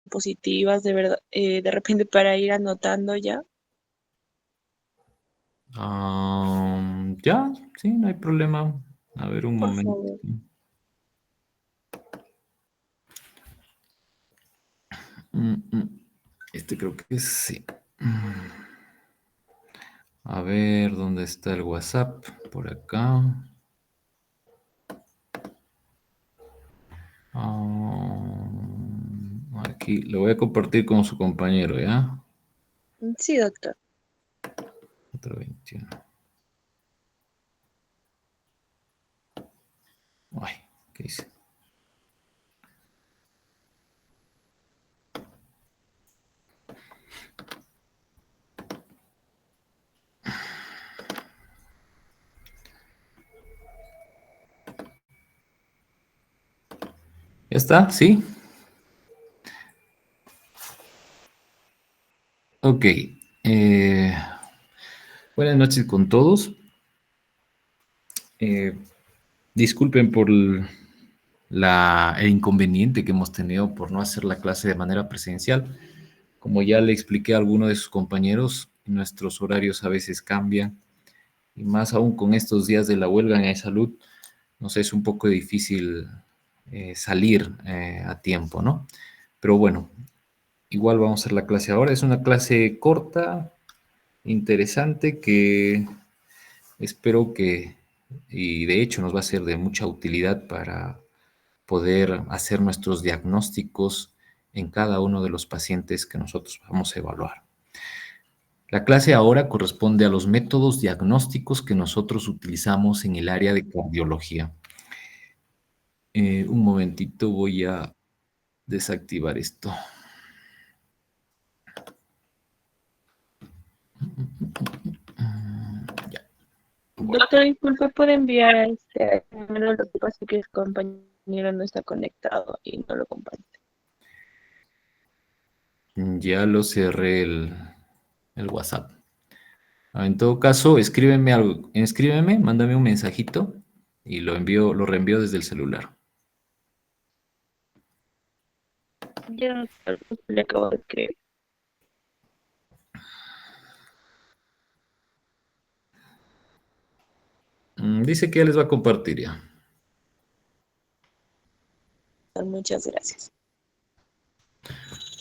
diapositivas de verdad, de repente para ir anotando ya. Ya, sí, no hay problema. A ver, un Por momento. favor. Este creo que sí. A ver, ¿dónde está el WhatsApp? Por acá. Aquí lo voy a compartir con su compañero, ¿ya? Sí, doctor. Otro 21. Ay, ¿qué hice? ¿Ya está? ¿Sí? Ok. Buenas noches con todos. Eh, Disculpen por el inconveniente que hemos tenido por no hacer la clase de manera presencial. Como ya le expliqué a alguno de sus compañeros, nuestros horarios a veces cambian y más aún con estos días de la huelga en salud, nos es un poco difícil salir a tiempo, ¿no? Pero bueno, igual vamos a hacer la clase ahora. Es una clase corta, interesante, que espero que, y de hecho nos va a ser de mucha utilidad para poder hacer nuestros diagnósticos en cada uno de los pacientes que nosotros vamos a evaluar. La clase ahora corresponde a los métodos diagnósticos que nosotros utilizamos en el área de cardiología. Un momentito, voy a desactivar esto. Ya. Doctor, disculpe, puede enviar a este número, lo que pasa es que el compañero no está conectado y no lo comparte. Ya lo cerré el WhatsApp. En todo caso, escríbeme algo, escríbeme, mándame un mensajito y lo reenvío desde el celular. Ya, doctor, le acabo de escribir. Dice que ya les va a compartir ya. Muchas gracias.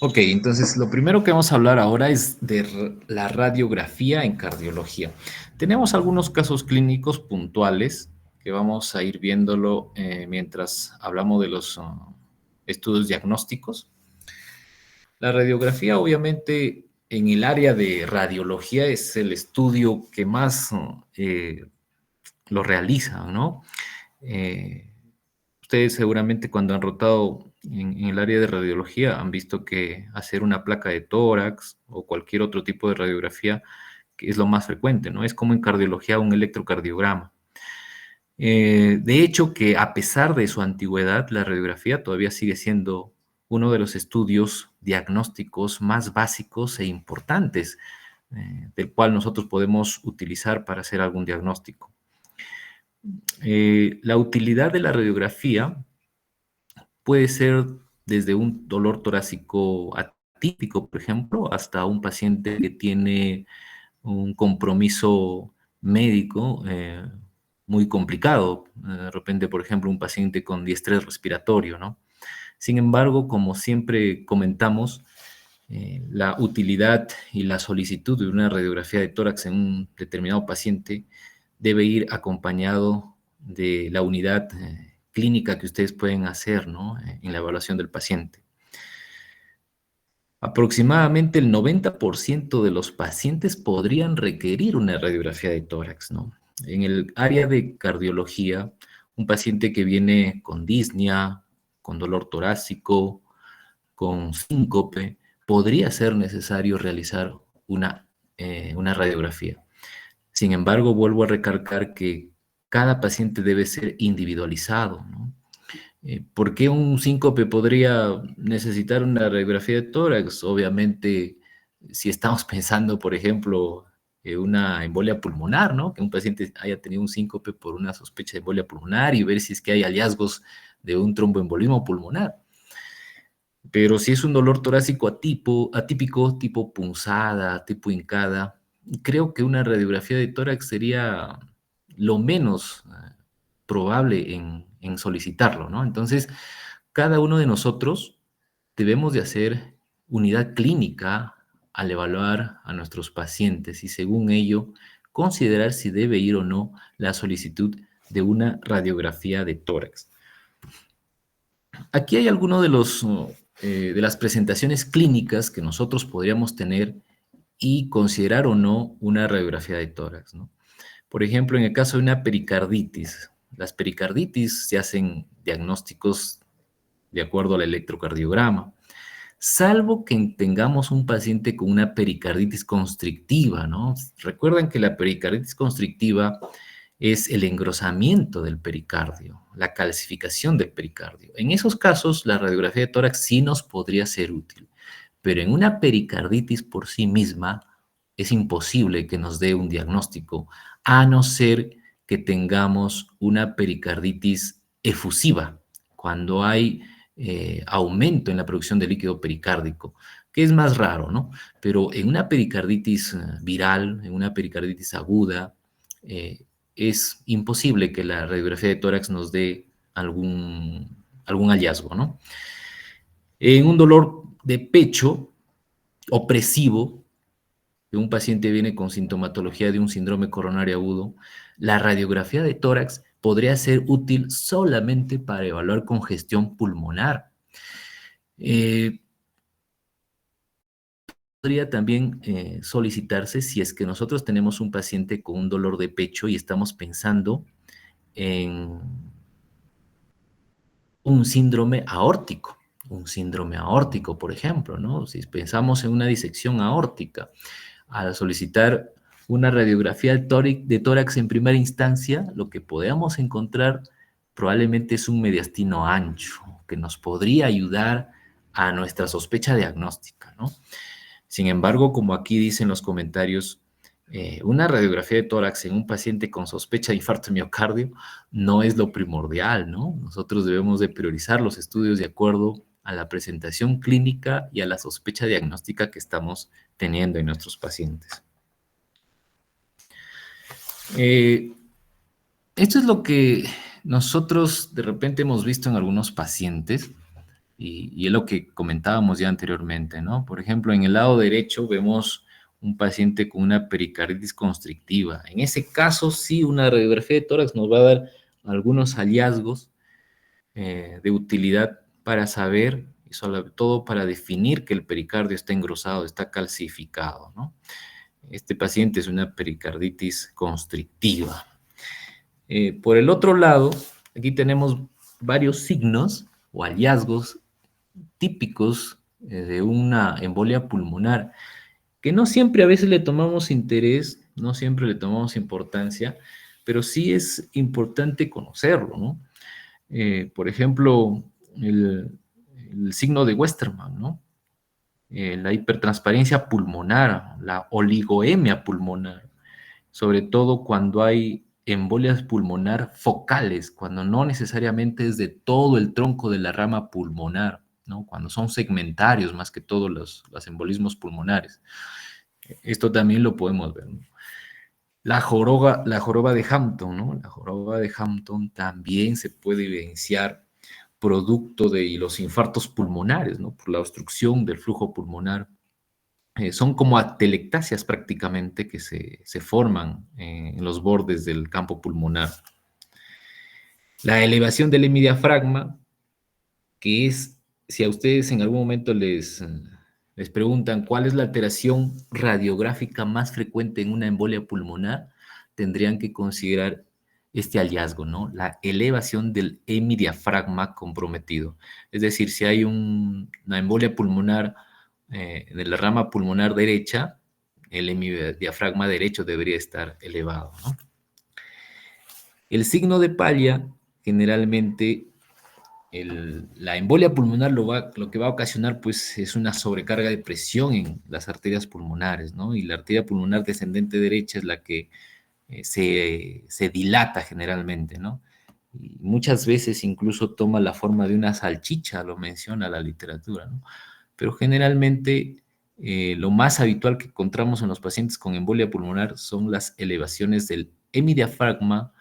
Ok, entonces lo primero que vamos a hablar ahora es de la radiografía en cardiología. Tenemos algunos casos clínicos puntuales que vamos a ir viéndolo mientras hablamos de los estudios diagnósticos. La radiografía, obviamente, en el área de radiología es el estudio que más lo realiza, ¿no? Eh, Ustedes seguramente cuando han rotado en el área de radiología han visto que hacer una placa de tórax o cualquier otro tipo de radiografía que es lo más frecuente, ¿no? Es como en cardiología un electrocardiograma. De hecho, que a pesar de su antigüedad, la radiografía todavía sigue siendo uno de los estudios diagnósticos más básicos e importantes, del cual nosotros podemos utilizar para hacer algún diagnóstico. La utilidad de la radiografía puede ser desde un dolor torácico atípico, por ejemplo, hasta un paciente que tiene un compromiso médico muy complicado. De repente, por ejemplo, un paciente con diestrés respiratorio, ¿no? Sin embargo, como siempre comentamos, la utilidad y la solicitud de una radiografía de tórax en un determinado paciente debe ir acompañado de la unidad clínica que ustedes pueden hacer, ¿no? En la evaluación del paciente. Aproximadamente el 90% de los pacientes podrían requerir una radiografía de tórax, ¿no? En el área de cardiología, un paciente que viene con disnea, con dolor torácico, con síncope, podría ser necesario realizar una radiografía. Sin embargo, vuelvo a recalcar que cada paciente debe ser individualizado, ¿no? ¿Por qué un síncope podría necesitar una radiografía de tórax? Obviamente, si estamos pensando, por ejemplo, una embolia pulmonar, ¿no? Que un paciente haya tenido un síncope por una sospecha de embolia pulmonar y ver si es que hay hallazgos de un tromboembolismo pulmonar. Pero si es un dolor torácico atípico, tipo punzada, tipo hincada, creo que una radiografía de tórax sería lo menos probable en solicitarlo, ¿no? Entonces, cada uno de nosotros debemos de hacer unidad clínica al evaluar a nuestros pacientes y según ello considerar si debe ir o no la solicitud de una radiografía de tórax. Aquí hay algunos de las presentaciones clínicas que nosotros podríamos tener y considerar o no una radiografía de tórax, ¿no? Por ejemplo, en el caso de una pericarditis, las pericarditis se hacen diagnósticos de acuerdo al electrocardiograma, salvo que tengamos un paciente con una pericarditis constrictiva, ¿no? Recuerden que la pericarditis constrictiva es el engrosamiento del pericardio, la calcificación del pericardio. En esos casos, la radiografía de tórax sí nos podría ser útil, pero en una pericarditis por sí misma es imposible que nos dé un diagnóstico, a no ser que tengamos una pericarditis efusiva, cuando hay aumento en la producción de líquido pericárdico, que es más raro, ¿no? Pero en una pericarditis viral, en una pericarditis aguda, es imposible que la radiografía de tórax nos dé algún hallazgo, ¿no? En un dolor de pecho opresivo, que un paciente viene con sintomatología de un síndrome coronario agudo, la radiografía de tórax podría ser útil solamente para evaluar congestión pulmonar. Podría también solicitarse si es que nosotros tenemos un paciente con un dolor de pecho y estamos pensando en un síndrome aórtico, por ejemplo, ¿no? Si pensamos en una disección aórtica, al solicitar una radiografía de tórax en primera instancia, lo que podemos encontrar probablemente es un mediastino ancho, que nos podría ayudar a nuestra sospecha diagnóstica, ¿no? Sin embargo, como aquí dicen los comentarios, una radiografía de tórax en un paciente con sospecha de infarto de miocardio no es lo primordial, ¿no? Nosotros debemos de priorizar los estudios de acuerdo a la presentación clínica y a la sospecha diagnóstica que estamos teniendo en nuestros pacientes. Esto es lo que nosotros de repente hemos visto en algunos pacientes y es lo que comentábamos ya anteriormente, ¿no? Por ejemplo, en el lado derecho vemos un paciente con una pericarditis constrictiva. En ese caso, sí, una radiografía de tórax nos va a dar algunos hallazgos de utilidad para saber y sobre todo para definir que el pericardio está engrosado, está calcificado, ¿no? Este paciente es una pericarditis constrictiva. Por el otro lado, aquí tenemos varios signos o hallazgos típicos de una embolia pulmonar, que no siempre a veces le tomamos interés, no siempre le tomamos importancia, pero sí es importante conocerlo, ¿no? Por ejemplo, el signo de Westermann, ¿no? La hipertransparencia pulmonar, la oligoemia pulmonar, sobre todo cuando hay embolias pulmonar focales, cuando no necesariamente es de todo el tronco de la rama pulmonar, ¿no? Cuando son segmentarios más que todos los embolismos pulmonares. Esto también lo podemos ver, ¿no? La joroba de Hampton, ¿no? La joroba de Hampton también se puede evidenciar producto de los infartos pulmonares, ¿no? Por la obstrucción del flujo pulmonar. Son como atelectasias prácticamente que se forman en los bordes del campo pulmonar. La elevación del hemidiafragma, que es, si a ustedes en algún momento les preguntan cuál es la alteración radiográfica más frecuente en una embolia pulmonar, tendrían que considerar este hallazgo, ¿no? La elevación del hemidiafragma comprometido. Es decir, si hay una embolia pulmonar de la rama pulmonar derecha, el hemidiafragma derecho debería estar elevado, ¿no? El signo de Palla, generalmente, la embolia pulmonar lo que va a ocasionar, pues, es una sobrecarga de presión en las arterias pulmonares, ¿no? Y la arteria pulmonar descendente derecha es la que se dilata generalmente, ¿no? y muchas veces incluso toma la forma de una salchicha, lo menciona la literatura, ¿no? Pero generalmente lo más habitual que encontramos en los pacientes con embolia pulmonar son las elevaciones del hemidiafragma,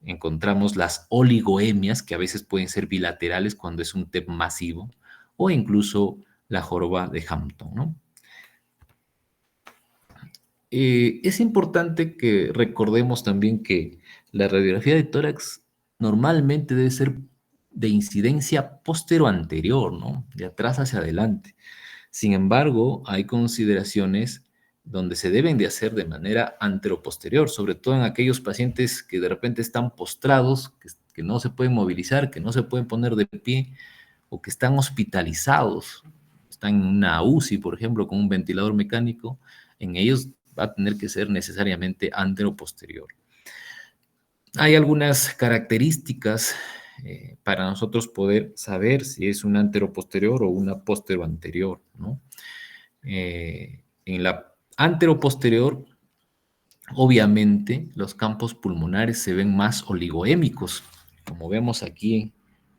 encontramos las oligoemias, que a veces pueden ser bilaterales cuando es un TEP masivo, o incluso la joroba de Hampton, ¿no? Es importante que recordemos también que la radiografía de tórax normalmente debe ser de incidencia postero-anterior, ¿no? De atrás hacia adelante. Sin embargo, hay consideraciones donde se deben de hacer de manera anteroposterior, sobre todo en aquellos pacientes que de repente están postrados, que no se pueden movilizar, que no se pueden poner de pie o que están hospitalizados, están en una UCI, por ejemplo, con un ventilador mecánico, en ellos va a tener que ser necesariamente anteroposterior. Hay algunas características para nosotros poder saber si es una anteroposterior o una posteroanterior, ¿no? En la anteroposterior, obviamente, los campos pulmonares se ven más oligoémicos, como vemos aquí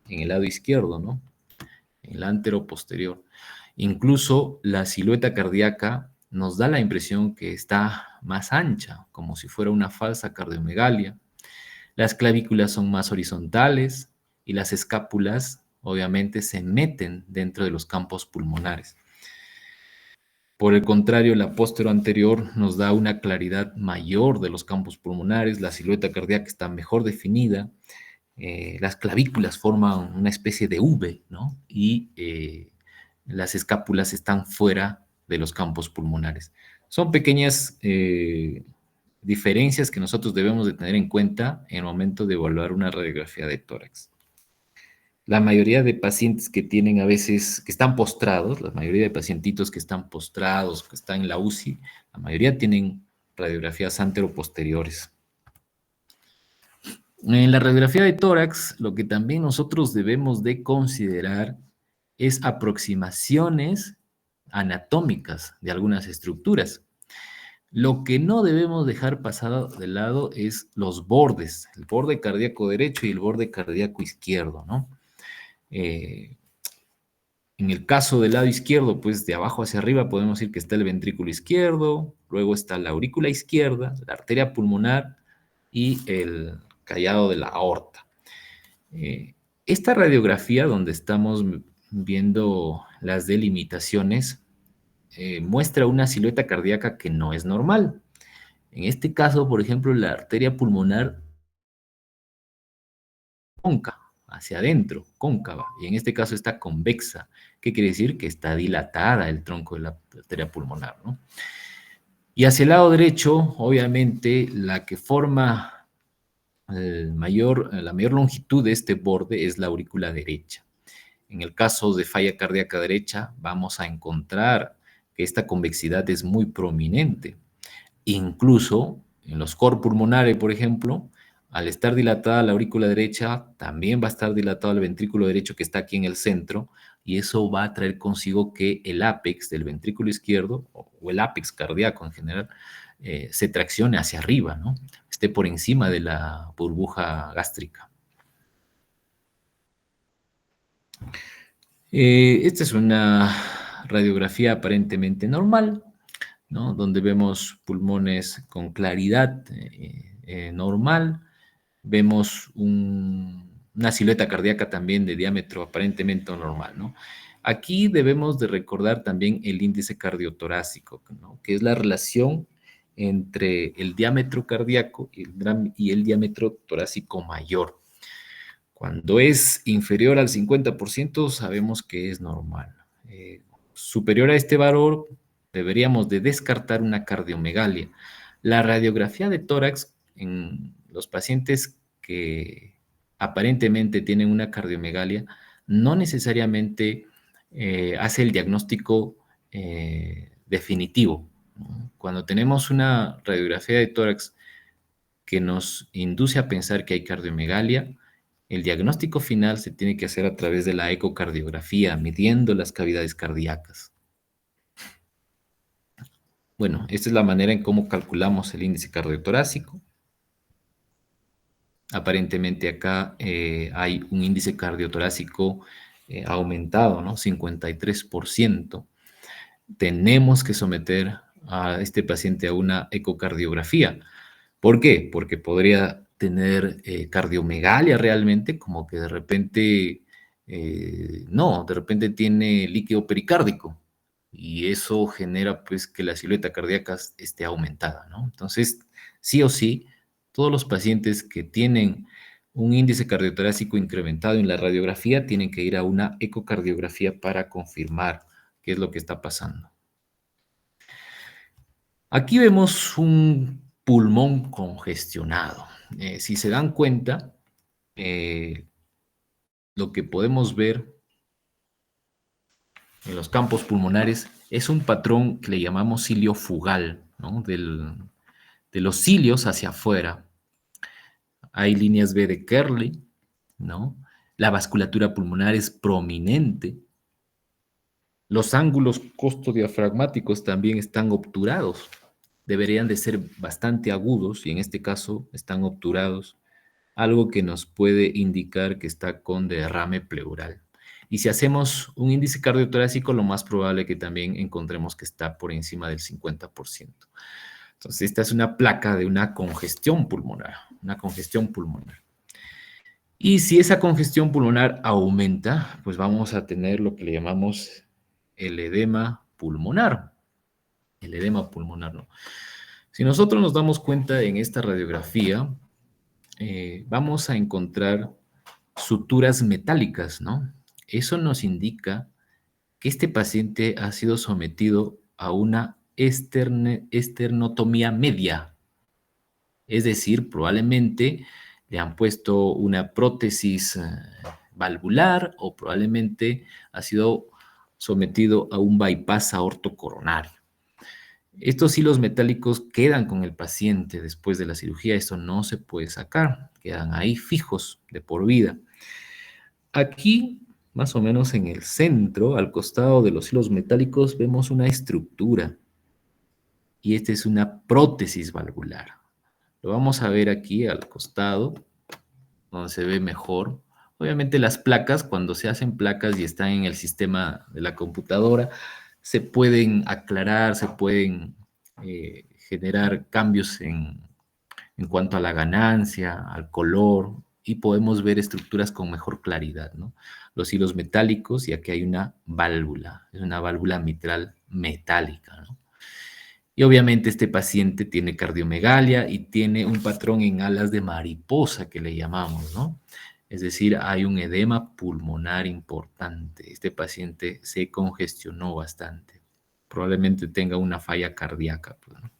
en el lado izquierdo, ¿no? En la anteroposterior. Incluso la silueta cardíaca nos da la impresión que está más ancha, como si fuera una falsa cardiomegalia. Las clavículas son más horizontales y las escápulas obviamente se meten dentro de los campos pulmonares. Por el contrario, la póstero anterior nos da una claridad mayor de los campos pulmonares, la silueta cardíaca está mejor definida, las clavículas forman una especie de V, ¿no? Y las escápulas están fuera de los campos pulmonares. Son pequeñas diferencias que nosotros debemos de tener en cuenta en el momento de evaluar una radiografía de tórax. La mayoría de pacientes que tienen a veces, que están postrados, la mayoría de pacientitos que están postrados, que están en la UCI, la mayoría tienen radiografías anteroposteriores. En la radiografía de tórax, lo que también nosotros debemos de considerar es aproximaciones anatómicas de algunas estructuras. Lo que no debemos dejar pasado de lado es los bordes, el borde cardíaco derecho y el borde cardíaco izquierdo, ¿no? En el caso del lado izquierdo, pues de abajo hacia arriba podemos decir que está el ventrículo izquierdo, luego está la aurícula izquierda, la arteria pulmonar y el callado de la aorta. Esta radiografía donde estamos viendo las delimitaciones muestra una silueta cardíaca que no es normal. En este caso, por ejemplo, la arteria pulmonar cóncava, hacia adentro, cóncava, y en este caso está convexa. ¿Qué quiere decir? Que está dilatada el tronco de la arteria pulmonar, ¿no? Y hacia el lado derecho, obviamente, la que forma la mayor longitud de este borde es la aurícula derecha. En el caso de falla cardíaca derecha, vamos a encontrar que esta convexidad es muy prominente. Incluso en los cor pulmonares, por ejemplo, al estar dilatada la aurícula derecha, también va a estar dilatado el ventrículo derecho que está aquí en el centro, y eso va a traer consigo que el ápex del ventrículo izquierdo, o el ápex cardíaco en general, se traccione hacia arriba, ¿no? Esté por encima de la burbuja gástrica. Esta es una radiografía aparentemente normal, ¿no? Donde vemos pulmones con claridad normal, vemos una silueta cardíaca también de diámetro aparentemente normal, ¿no? Aquí debemos de recordar también el índice cardiotorácico, ¿no? Que es la relación entre el diámetro cardíaco y el diámetro torácico mayor. Cuando es inferior al 50%, sabemos que es normal. Superior a este valor, deberíamos de descartar una cardiomegalia. La radiografía de tórax en los pacientes que aparentemente tienen una cardiomegalia no necesariamente hace el diagnóstico definitivo, ¿no? Cuando tenemos una radiografía de tórax que nos induce a pensar que hay cardiomegalia, el diagnóstico final se tiene que hacer a través de la ecocardiografía, midiendo las cavidades cardíacas. Bueno, esta es la manera en cómo calculamos el índice cardiotorácico. Aparentemente acá hay un índice cardiotorácico aumentado, ¿no? 53%. Tenemos que someter a este paciente a una ecocardiografía. ¿Por qué? Porque podría tener cardiomegalia realmente, como que de repente, no, de repente tiene líquido pericárdico y eso genera pues que la silueta cardíaca esté aumentada, ¿no? Entonces, sí o sí, todos los pacientes que tienen un índice cardiotorácico incrementado en la radiografía tienen que ir a una ecocardiografía para confirmar qué es lo que está pasando. Aquí vemos un pulmón congestionado. Si se dan cuenta, eh, lo que podemos ver en los campos pulmonares es un patrón que le llamamos cilio fugal, ¿no? De los cilios hacia afuera. Hay líneas B de Kerley, ¿no? La vasculatura pulmonar es prominente. Los ángulos costodiafragmáticos también están obturados. Deberían de ser bastante agudos y en este caso están obturados, algo que nos puede indicar que está con derrame pleural. Y si hacemos un índice cardiotorácico, lo más probable que también encontremos que está por encima del 50%. Entonces, esta es una placa de una congestión pulmonar, una congestión pulmonar. Y si esa congestión pulmonar aumenta, pues vamos a tener lo que le llamamos el edema pulmonar. El edema pulmonar, ¿no? Si nosotros nos damos cuenta en esta radiografía, vamos a encontrar suturas metálicas, ¿no? Eso nos indica que este paciente ha sido sometido a una esternotomía media. Es decir, probablemente le han puesto una prótesis valvular o probablemente ha sido sometido a un bypass aortocoronario. Estos hilos metálicos quedan con el paciente después de la cirugía, esto no se puede sacar, quedan ahí fijos de por vida. Aquí, más o menos en el centro, al costado de los hilos metálicos, vemos una estructura y esta es una prótesis valvular. Lo vamos a ver aquí al costado, donde se ve mejor. Obviamente las placas, cuando se hacen placas y están en el sistema de la computadora, se pueden aclarar, se pueden generar cambios en cuanto a la ganancia, al color, y podemos ver estructuras con mejor claridad, ¿no? Los hilos metálicos, y aquí hay una válvula, es una válvula mitral metálica, ¿no? Y obviamente este paciente tiene cardiomegalia y tiene un patrón en alas de mariposa que le llamamos, ¿no? Es decir, hay un edema pulmonar importante. Este paciente se congestionó bastante. Probablemente tenga una falla cardíaca, pues, ¿no?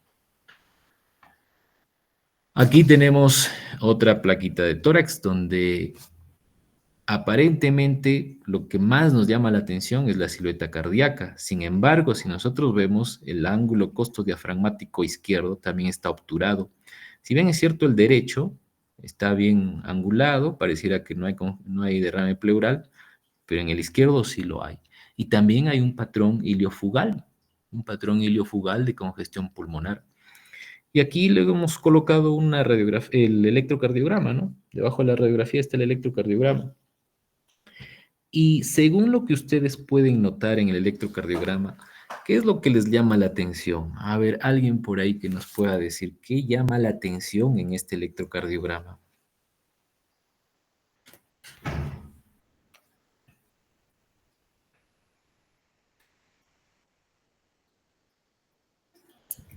Aquí tenemos otra plaquita de tórax donde aparentemente lo que más nos llama la atención es la silueta cardíaca. Sin embargo, si nosotros vemos el ángulo costodiafragmático izquierdo también está obturado. Si bien es cierto el derecho está bien angulado, pareciera que no hay derrame pleural, pero en el izquierdo sí lo hay. Y también hay un patrón iliofugal de congestión pulmonar. Y aquí le hemos colocado una radiografía, el electrocardiograma, ¿no? Debajo de la radiografía está el electrocardiograma. Y según lo que ustedes pueden notar en el electrocardiograma, ¿qué es lo que les llama la atención? A ver, alguien por ahí que nos pueda decir qué llama la atención en este electrocardiograma.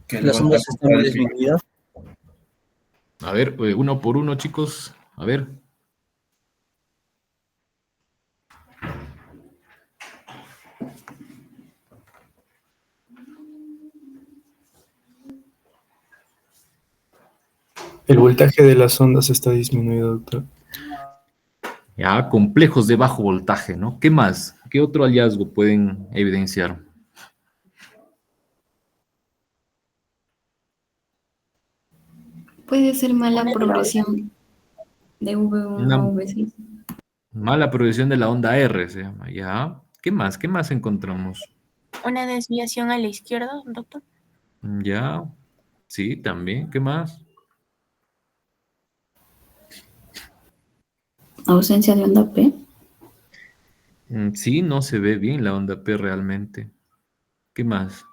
Que las ondas están disminuidas. A ver, uno por uno, chicos. A ver. El voltaje de las ondas está disminuido, doctor. Ya, complejos de bajo voltaje, ¿no? ¿Qué más? ¿Qué otro hallazgo pueden evidenciar? Puede ser mala progresión de V1 Una a V6. mala progresión de la onda R se llama, ¿ya? ¿Qué más? ¿Qué más encontramos? Una desviación a la izquierda, doctor. Ya, sí, también. ¿Qué más? Ausencia de onda P. Sí, no se ve bien la onda P realmente. ¿Qué más?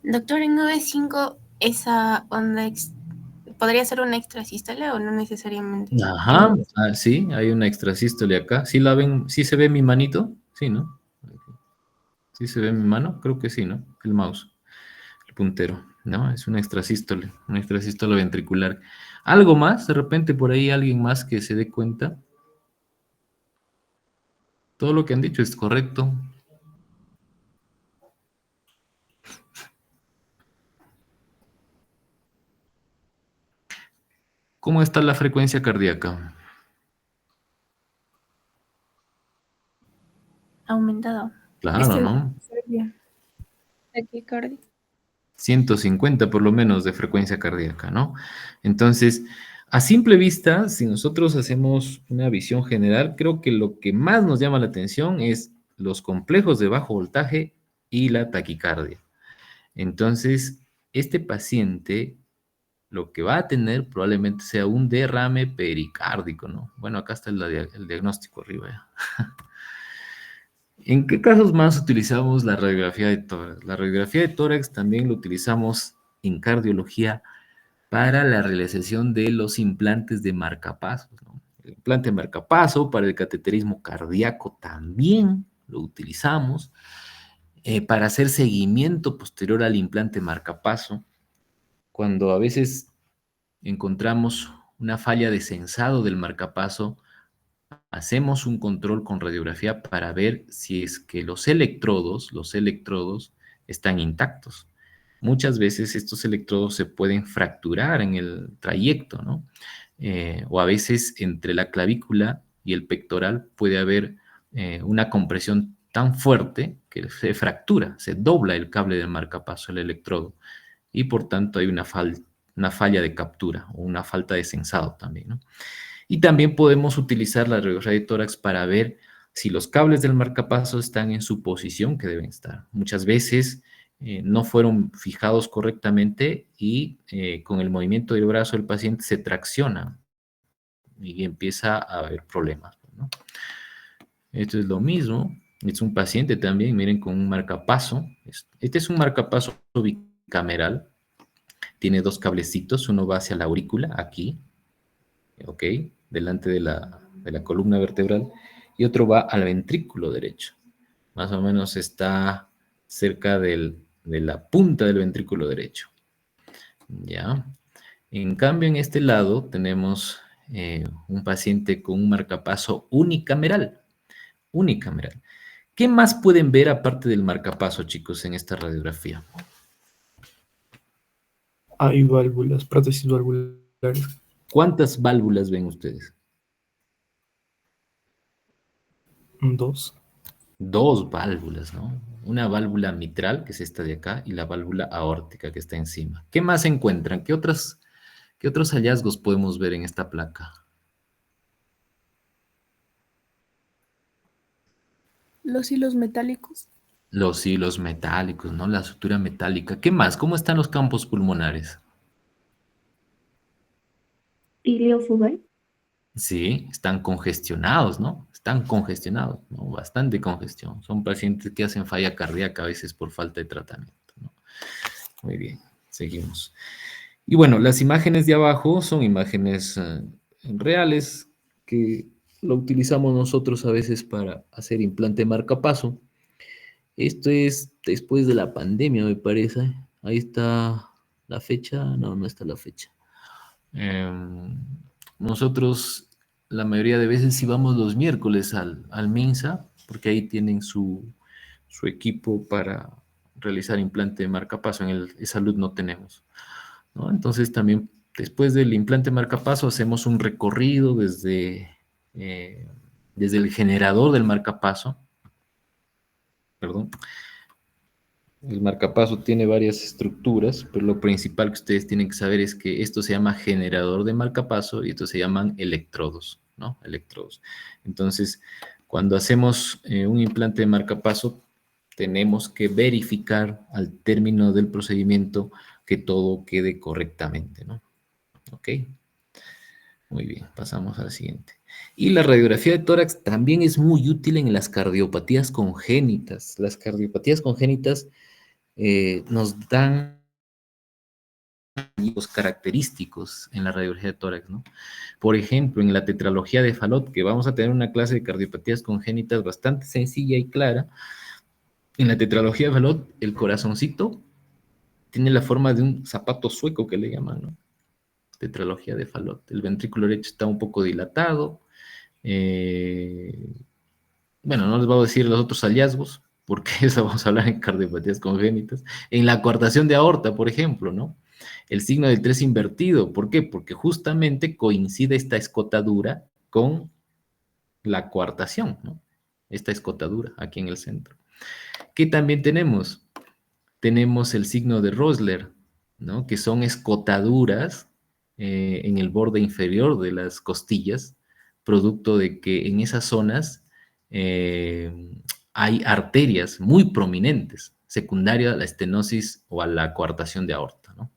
Doctor, en 9.5, esa onda podría ser una extrasístole o no necesariamente. Ajá, sí, hay una extrasístole acá. ¿Sí la ven? ¿Sí se ve mi manito? Sí, ¿no? ¿Sí se ve mi mano? Creo que sí, ¿no? El mouse, el puntero, ¿no? Es una extrasístole ventricular. ¿Algo más? De repente por ahí alguien más que se dé cuenta. Todo lo que han dicho es correcto. ¿Cómo está la frecuencia cardíaca? Aumentado. Claro, ¿no? Taquicardia. 150 por lo menos de frecuencia cardíaca, ¿no? Entonces, a simple vista, si nosotros hacemos una visión general, creo que lo que más nos llama la atención es los complejos de bajo voltaje y la taquicardia. Entonces, este paciente lo que va a tener probablemente sea un derrame pericárdico, ¿no? Bueno, acá está el diagnóstico arriba ya. ¿En qué casos más utilizamos la radiografía de tórax? La radiografía de tórax también lo utilizamos en cardiología para la realización de los implantes de marcapasos, ¿no? El implante de marcapaso para el cateterismo cardíaco también lo utilizamos para hacer seguimiento posterior al implante marcapaso, cuando a veces encontramos una falla de sensado del marcapaso, hacemos un control con radiografía para ver si es que los electrodos están intactos. Muchas veces estos electrodos se pueden fracturar en el trayecto, ¿no? O a veces entre la clavícula y el pectoral puede haber una compresión tan fuerte que se fractura, se dobla el cable del marcapaso, el electrodo, y por tanto hay una falla de captura o una falta de sensado también, ¿no? Y también podemos utilizar la radiografía de tórax para ver si los cables del marcapaso están en su posición que deben estar. Muchas veces no fueron fijados correctamente y con el movimiento del brazo del paciente se tracciona y empieza a haber problemas, ¿no? Esto es lo mismo. Es un paciente también, miren, con un marcapaso. Este es un marcapaso bicameral. Tiene dos cablecitos, uno va hacia la aurícula, aquí, ¿ok? Delante de la columna vertebral, y otro va al ventrículo derecho. Más o menos está cerca de la punta del ventrículo derecho. ¿Ya? En cambio, en este lado tenemos un paciente con un marcapaso unicameral. Unicameral. ¿Qué más pueden ver aparte del marcapaso, chicos, en esta radiografía? Hay válvulas, prótesis valvulares. ¿Cuántas válvulas ven ustedes? 2. Dos válvulas, ¿no? Una válvula mitral, que es esta de acá, y la válvula aórtica que está encima. ¿Qué más encuentran? ¿Qué otros hallazgos podemos ver en esta placa? Los hilos metálicos. Los hilos metálicos, ¿no? La sutura metálica. ¿Qué más? ¿Cómo están los campos pulmonares? Iliofugal. Sí, están congestionados, ¿no? Están congestionados, ¿no? Bastante congestión. Son pacientes que hacen falla cardíaca a veces por falta de tratamiento, ¿no? Muy bien, seguimos. Y bueno, las imágenes de abajo son imágenes reales que lo utilizamos nosotros a veces para hacer implante marcapaso. Esto es después de la pandemia, me parece. Ahí está la fecha. No, no está la fecha. Nosotros la mayoría de veces íbamos los miércoles al MINSA, porque ahí tienen su equipo para realizar implante de marcapaso. En el salud no tenemos, ¿no? Entonces también después del implante marcapaso hacemos un recorrido desde el generador del marcapaso, perdón. El marcapaso tiene varias estructuras, pero lo principal que ustedes tienen que saber es que esto se llama generador de marcapaso y estos se llaman electrodos, ¿no? Electrodos. Entonces, cuando hacemos un implante de marcapaso, tenemos que verificar al término del procedimiento que todo quede correctamente, ¿no? ¿Ok? Muy bien, pasamos al siguiente. Y la radiografía de tórax también es muy útil en las cardiopatías congénitas. Las cardiopatías congénitas nos dan los característicos en la radiografía de tórax, ¿no? Por ejemplo, en la tetralogía de Fallot, que vamos a tener una clase de cardiopatías congénitas bastante sencilla y clara, en la tetralogía de Fallot, el corazoncito tiene la forma de un zapato sueco que le llaman, ¿no? Tetralogía de Fallot. El ventrículo derecho está un poco dilatado. Bueno, no les voy a decir los otros hallazgos, porque eso vamos a hablar en cardiopatías congénitas. En la coartación de aorta, por ejemplo, ¿no? El signo del 3 invertido. ¿Por qué? Porque justamente coincide esta escotadura con la coartación, ¿no? Esta escotadura aquí en el centro. ¿Qué también tenemos? Tenemos el signo de Rosler, ¿no? Que son escotaduras en el borde inferior de las costillas, producto de que en esas zonas hay arterias muy prominentes, secundaria a la estenosis o a la coartación de aorta, ¿no?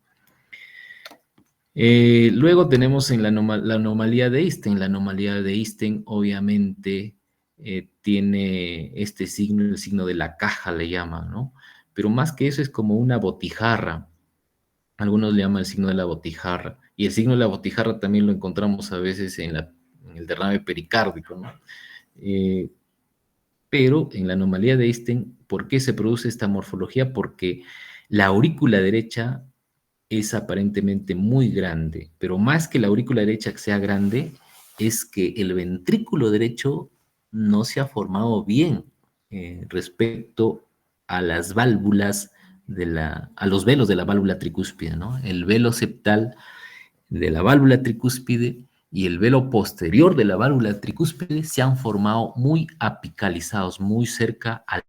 Luego tenemos en la anomalía de Einstein. La anomalía de Einstein obviamente tiene este signo, el signo de la caja le llaman, ¿no? Pero más que eso es como una botijarra. Algunos le llaman el signo de la botijarra. Y el signo de la botijarra también lo encontramos a veces en el derrame pericárdico, ¿no? Pero en la anomalía de Einstein, ¿por qué se produce esta morfología? Porque la aurícula derecha es aparentemente muy grande, pero más que la aurícula derecha que sea grande, es que el ventrículo derecho no se ha formado bien respecto a las válvulas a los velos de la válvula tricúspide, ¿no? El velo septal de la válvula tricúspide y el velo posterior de la válvula tricúspide se han formado muy apicalizados, muy cerca al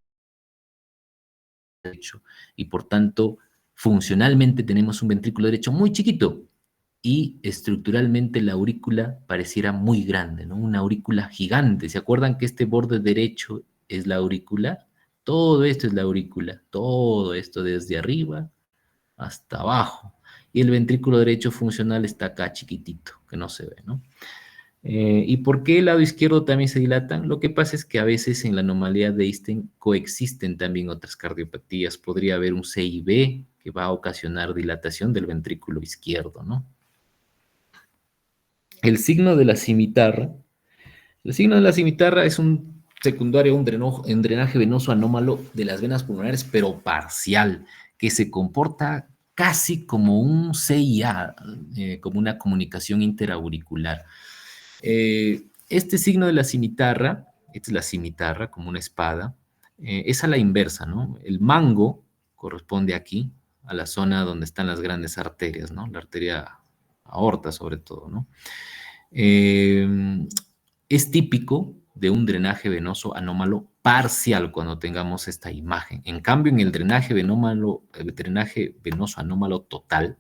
derecho, y por tanto, funcionalmente tenemos un ventrículo derecho muy chiquito y estructuralmente la aurícula pareciera muy grande, ¿no? Una aurícula gigante. ¿Se acuerdan que este borde derecho es la aurícula? Todo esto es la aurícula, todo esto desde arriba hasta abajo. Y el ventrículo derecho funcional está acá chiquitito, que no se ve, ¿no? ¿Y por qué el lado izquierdo también se dilatan? Lo que pasa es que a veces en la anomalía de Einstein coexisten también otras cardiopatías. Podría haber un CIB que va a ocasionar dilatación del ventrículo izquierdo, ¿no? El signo de la cimitarra. El signo de la cimitarra es un secundario, un drenaje venoso anómalo de las venas pulmonares, pero parcial, que se comporta casi como un CIA, como una comunicación interauricular. Este signo de la cimitarra, esta es la cimitarra como una espada, es a la inversa, ¿no? El mango corresponde aquí, a la zona donde están las grandes arterias, ¿no? La arteria aorta sobre todo, ¿no? Es típico de un drenaje venoso anómalo parcial cuando tengamos esta imagen. En cambio, en el drenaje venoso anómalo total,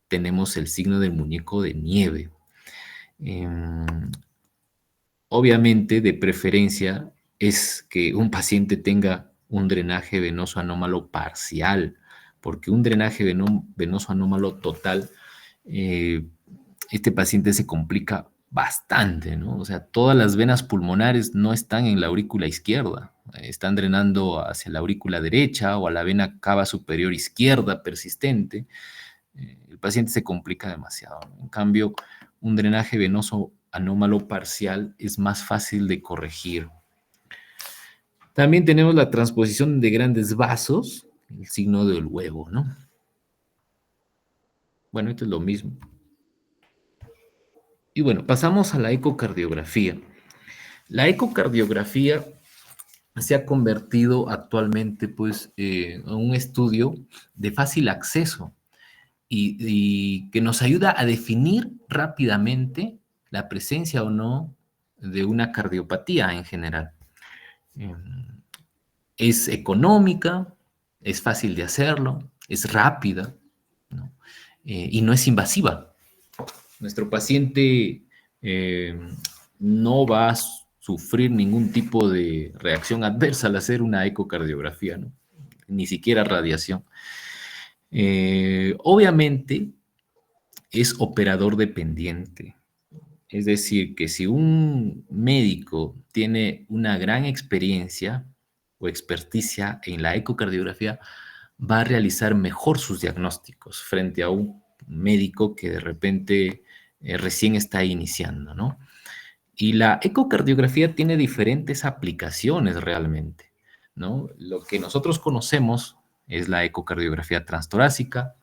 tenemos el signo del muñeco de nieve. Obviamente, de preferencia, es que un paciente tenga un drenaje venoso anómalo parcial, porque un drenaje venoso anómalo total, este paciente se complica bastante, ¿no? O sea, todas las venas pulmonares no están en la aurícula izquierda, están drenando hacia la aurícula derecha o a la vena cava superior izquierda persistente. El paciente se complica demasiado, ¿no? En cambio, un drenaje venoso anómalo parcial es más fácil de corregir. También tenemos la transposición de grandes vasos, el signo del huevo, ¿no? Bueno, esto es lo mismo. Y bueno, pasamos a la ecocardiografía. La ecocardiografía se ha convertido actualmente, pues, en un estudio de fácil acceso y que nos ayuda a definir rápidamente la presencia o no de una cardiopatía en general. Es económica, es fácil de hacerlo, es rápida, ¿no? Y no es invasiva. Nuestro paciente no va a sufrir ningún tipo de reacción adversa al hacer una ecocardiografía, ¿no? Ni siquiera radiación. Obviamente es operador dependiente. Es decir, que si un médico tiene una gran experiencia o experticia en la ecocardiografía, va a realizar mejor sus diagnósticos frente a un médico que de repente recién está iniciando, ¿no? Y la ecocardiografía tiene diferentes aplicaciones realmente, ¿no? Lo que nosotros conocemos es la ecocardiografía transtorácica,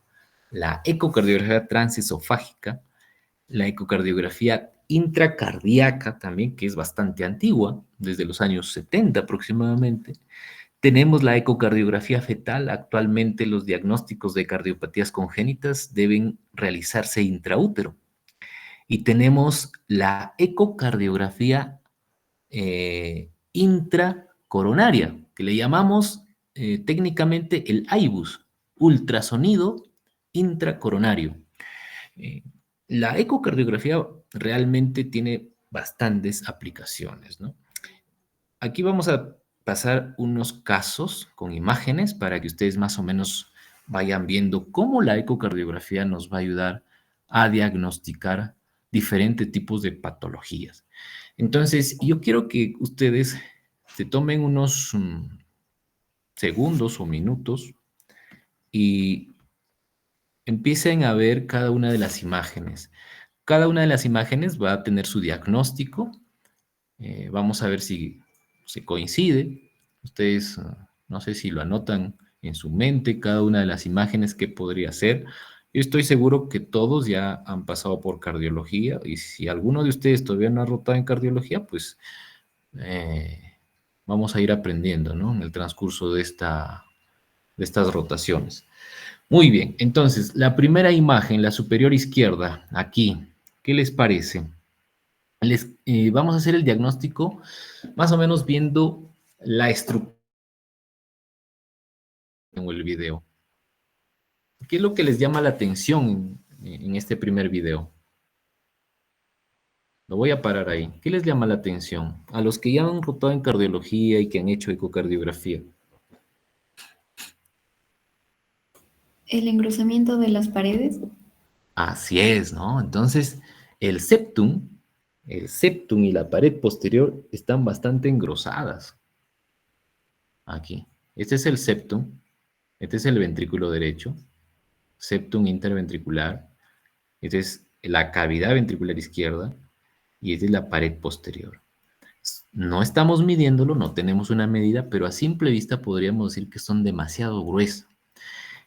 la ecocardiografía transesofágica, la ecocardiografía intracardíaca también, que es bastante antigua, desde los años 70 aproximadamente. Tenemos la ecocardiografía fetal. Actualmente los diagnósticos de cardiopatías congénitas deben realizarse intraútero. Y tenemos la ecocardiografía intracoronaria, que le llamamos técnicamente el IBUS, ultrasonido intracoronario. Eh, la ecocardiografía realmente tiene bastantes aplicaciones, ¿no? Aquí vamos a pasar unos casos con imágenes para que ustedes más o menos vayan viendo cómo la ecocardiografía nos va a ayudar a diagnosticar diferentes tipos de patologías. Entonces, yo quiero que ustedes se tomen unos segundos o minutos y empiecen a ver cada una de las imágenes. Cada una de las imágenes va a tener su diagnóstico. Vamos a ver si se coincide. Ustedes, no sé si lo anotan en su mente, cada una de las imágenes que podría ser. Yo estoy seguro que todos ya han pasado por cardiología y si alguno de ustedes todavía no ha rotado en cardiología, pues vamos a ir aprendiendo, ¿no? En el transcurso de estas rotaciones. Muy bien, entonces, la primera imagen, la superior izquierda, aquí, ¿qué les parece? Vamos a hacer el diagnóstico más o menos viendo la estructura en el video. ¿Qué es lo que les llama la atención en este primer video? Lo voy a parar ahí. ¿Qué les llama la atención? A los que ya han rotado en cardiología y que han hecho ecocardiografía. El engrosamiento de las paredes. Así es, ¿no? Entonces, el septum y la pared posterior están bastante engrosadas. Aquí. Este es el septum. Este es el ventrículo derecho. Septum interventricular. Esta es la cavidad ventricular izquierda. Y esta es la pared posterior. No estamos midiéndolo, no tenemos una medida, pero a simple vista podríamos decir que son demasiado gruesas.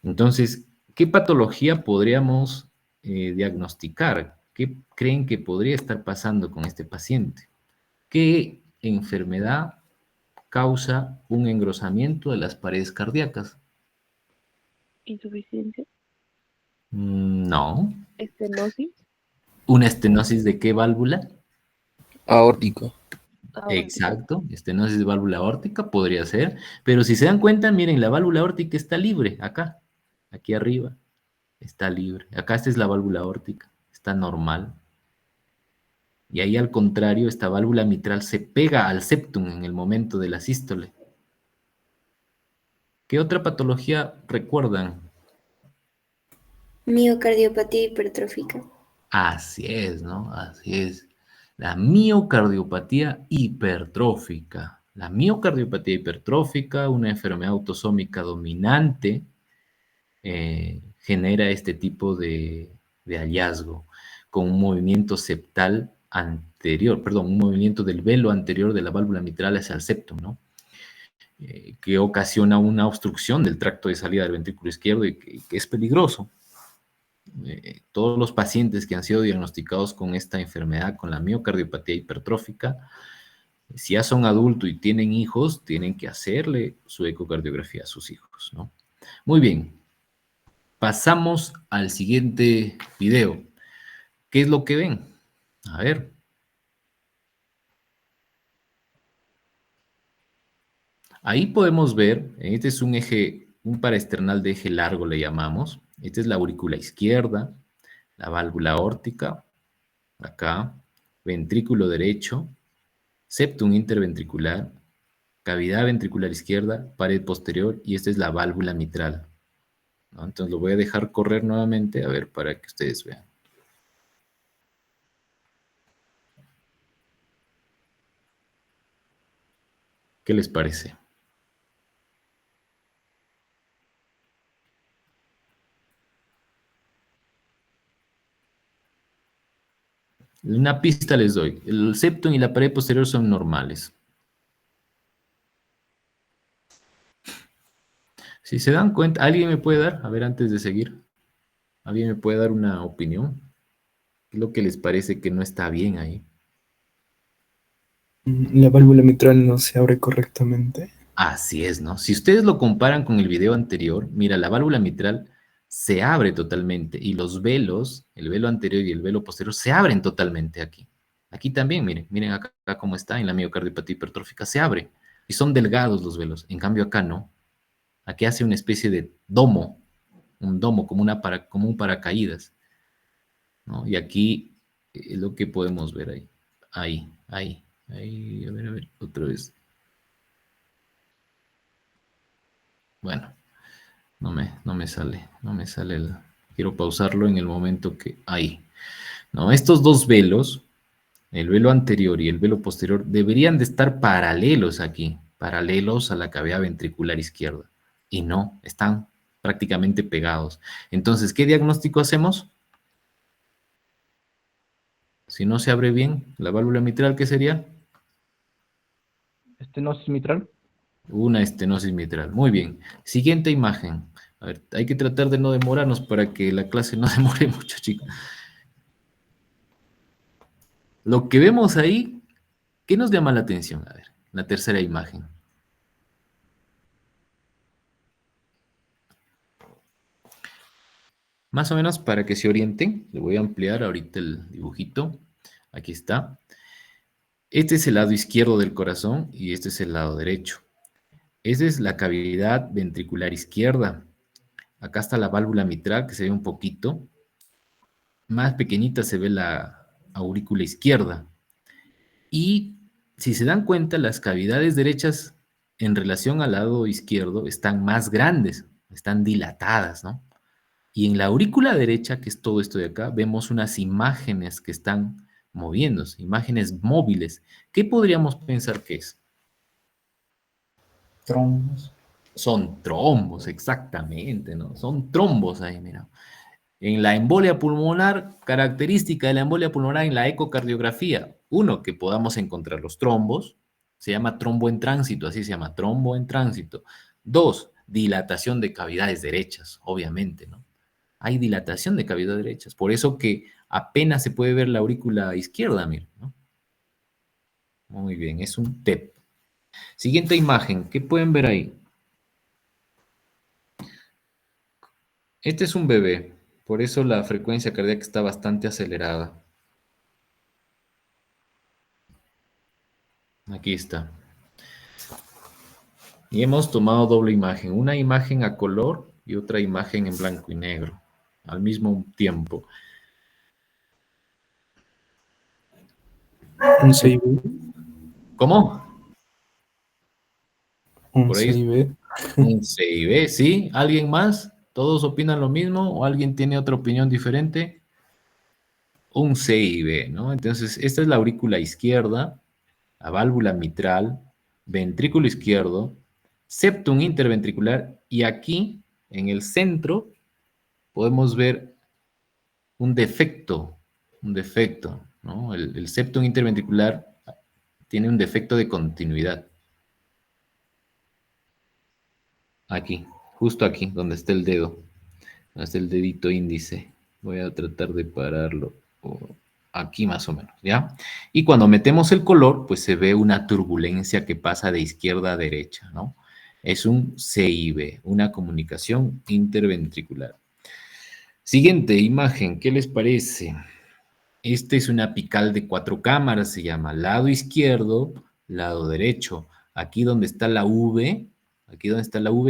Entonces, ¿qué patología podríamos diagnosticar? ¿Qué creen que podría estar pasando con este paciente? ¿Qué enfermedad causa un engrosamiento de las paredes cardíacas? Insuficiencia, No. estenosis. ¿Una estenosis de qué válvula? Aórtico. Exacto, estenosis de válvula aórtica podría ser, pero si se dan cuenta, miren, la válvula aórtica está libre acá, aquí arriba, está libre. Acá esta es la válvula aórtica, está normal. Y ahí al contrario, esta válvula mitral se pega al septum en el momento de la sístole. ¿Qué otra patología recuerdan? Miocardiopatía hipertrófica. Así es, ¿no? Así es. La miocardiopatía hipertrófica. La miocardiopatía hipertrófica, una enfermedad autosómica dominante, genera este tipo de hallazgo con un movimiento septal anterior, perdón, un movimiento del velo anterior de la válvula mitral hacia el septum, ¿no? Que ocasiona una obstrucción del tracto de salida del ventrículo izquierdo y que es peligroso. Todos los pacientes que han sido diagnosticados con esta enfermedad, con la miocardiopatía hipertrófica, si ya son adultos y tienen hijos, tienen que hacerle su ecocardiografía a sus hijos, ¿no? Muy bien. Pasamos al siguiente video. ¿Qué es lo que ven? A ver. Ahí podemos ver, este es un eje, un paraesternal de eje largo le llamamos. Esta es la aurícula izquierda, la válvula aórtica, acá, ventrículo derecho, septum interventricular, cavidad ventricular izquierda, pared posterior y esta es la válvula mitral. ¿no? Entonces lo voy a dejar correr nuevamente, a ver, para que ustedes vean. ¿Qué les parece? Una pista les doy. El septum y la pared posterior son normales. Si se dan cuenta, ¿alguien me puede dar? A ver, antes de seguir. ¿Alguien me puede dar una opinión? ¿Qué es lo que les parece que no está bien ahí? La válvula mitral no se abre correctamente. Así es, ¿no? Si ustedes lo comparan con el video anterior, mira, la válvula mitral se abre totalmente y los velos, el velo anterior y el velo posterior, se abren totalmente aquí. Aquí también, miren acá cómo está en la miocardiopatía hipertrófica, se abre y son delgados los velos. En cambio acá no. Aquí hace una especie de domo, un domo como, como un paracaídas, ¿no? Y aquí es lo que podemos ver ahí. Ahí, a ver, otra vez. Bueno, no me sale el... Quiero pausarlo en el momento que... Ahí. No, estos dos velos, el velo anterior y el velo posterior, deberían de estar paralelos aquí, paralelos a la cavidad ventricular izquierda. Y no, están prácticamente pegados. Entonces, ¿qué diagnóstico hacemos? Si no se abre bien la válvula mitral, ¿qué sería? Estenosis mitral. Una estenosis mitral. Muy bien. Siguiente imagen. A ver, hay que tratar de no demorarnos para que la clase no demore mucho, chicos. Lo que vemos ahí, ¿qué nos llama la atención? A ver, la tercera imagen. Más o menos para que se orienten, le voy a ampliar ahorita el dibujito. Aquí está. Este es el lado izquierdo del corazón y este es el lado derecho. Esa es la cavidad ventricular izquierda. Acá está la válvula mitral, que se ve un poquito. Más pequeñita se ve la aurícula izquierda. Y si se dan cuenta, las cavidades derechas en relación al lado izquierdo están más grandes, están dilatadas, ¿no? Y en la aurícula derecha, que es todo esto de acá, vemos unas imágenes que están moviéndose, imágenes móviles. ¿Qué podríamos pensar que es? Trombos. Son trombos, exactamente, ¿no? Son trombos ahí, mira. En la embolia pulmonar, característica de la embolia pulmonar en la ecocardiografía, uno, que podamos encontrar los trombos, se llama trombo en tránsito, así se llama, trombo en tránsito. Dos, dilatación de cavidades derechas, obviamente, ¿no? Hay dilatación de cavidades derechas, por eso que apenas se puede ver la aurícula izquierda, mira, ¿no? Muy bien, es un TEP. Siguiente imagen, ¿qué pueden ver ahí? Este es un bebé, por eso la frecuencia cardíaca está bastante acelerada. Aquí está. Y hemos tomado doble imagen, una imagen a color y otra imagen en blanco y negro, al mismo tiempo. Un CIB. ¿Cómo? Un Por ahí CIB. un CIB, ¿sí? ¿Alguien más? ¿Todos opinan lo mismo o alguien tiene otra opinión diferente? Un CIB, ¿no? Entonces, esta es la aurícula izquierda, la válvula mitral, ventrículo izquierdo, septum interventricular y aquí, en el centro, podemos ver un defecto, ¿no? El septum interventricular tiene un defecto de continuidad. Aquí, justo aquí, donde está el dedo, donde está el dedito índice. Voy a tratar de pararlo aquí más o menos, ¿ya? Y cuando metemos el color, pues se ve una turbulencia que pasa de izquierda a derecha, ¿no? Es un CIB, una comunicación interventricular. Siguiente imagen, ¿qué les parece? Esta es una apical de 4 cámaras, se llama lado izquierdo, lado derecho. Aquí donde está la V,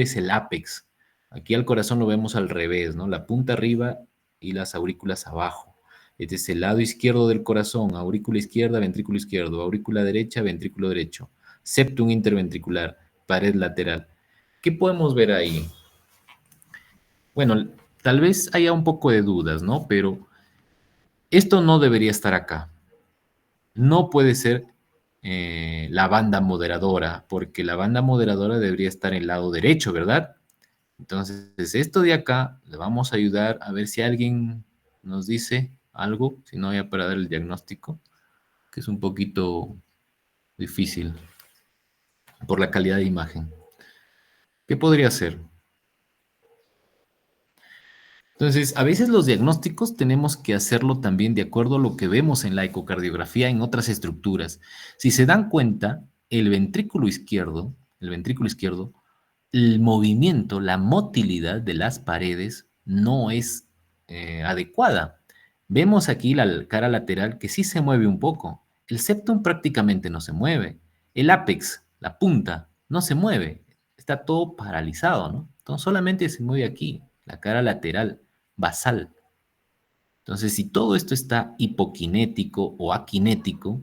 es el ápex. Aquí al corazón lo vemos al revés, ¿no? La punta arriba y las aurículas abajo. Este es el lado izquierdo del corazón, aurícula izquierda, ventrículo izquierdo, aurícula derecha, ventrículo derecho, septum interventricular, pared lateral. ¿Qué podemos ver ahí? Bueno, tal vez haya un poco de dudas, ¿no? Pero esto no debería estar acá. No puede ser la banda moderadora, porque la banda moderadora debería estar en el lado derecho, ¿verdad? Entonces, esto de acá le vamos a ayudar a ver si alguien nos dice algo, si no, ya para dar el diagnóstico, que es un poquito difícil por la calidad de imagen. ¿Qué podría ser? Entonces, a veces los diagnósticos tenemos que hacerlo también de acuerdo a lo que vemos en la ecocardiografía en otras estructuras. Si se dan cuenta, el ventrículo izquierdo, el movimiento, la motilidad de las paredes no es adecuada. Vemos aquí la cara lateral que sí se mueve un poco. El septum prácticamente no se mueve. El ápex, la punta, no se mueve. Está todo paralizado, ¿no? Entonces solamente se mueve aquí, la cara lateral, basal. Entonces, si todo esto está hipoquinético o aquinético,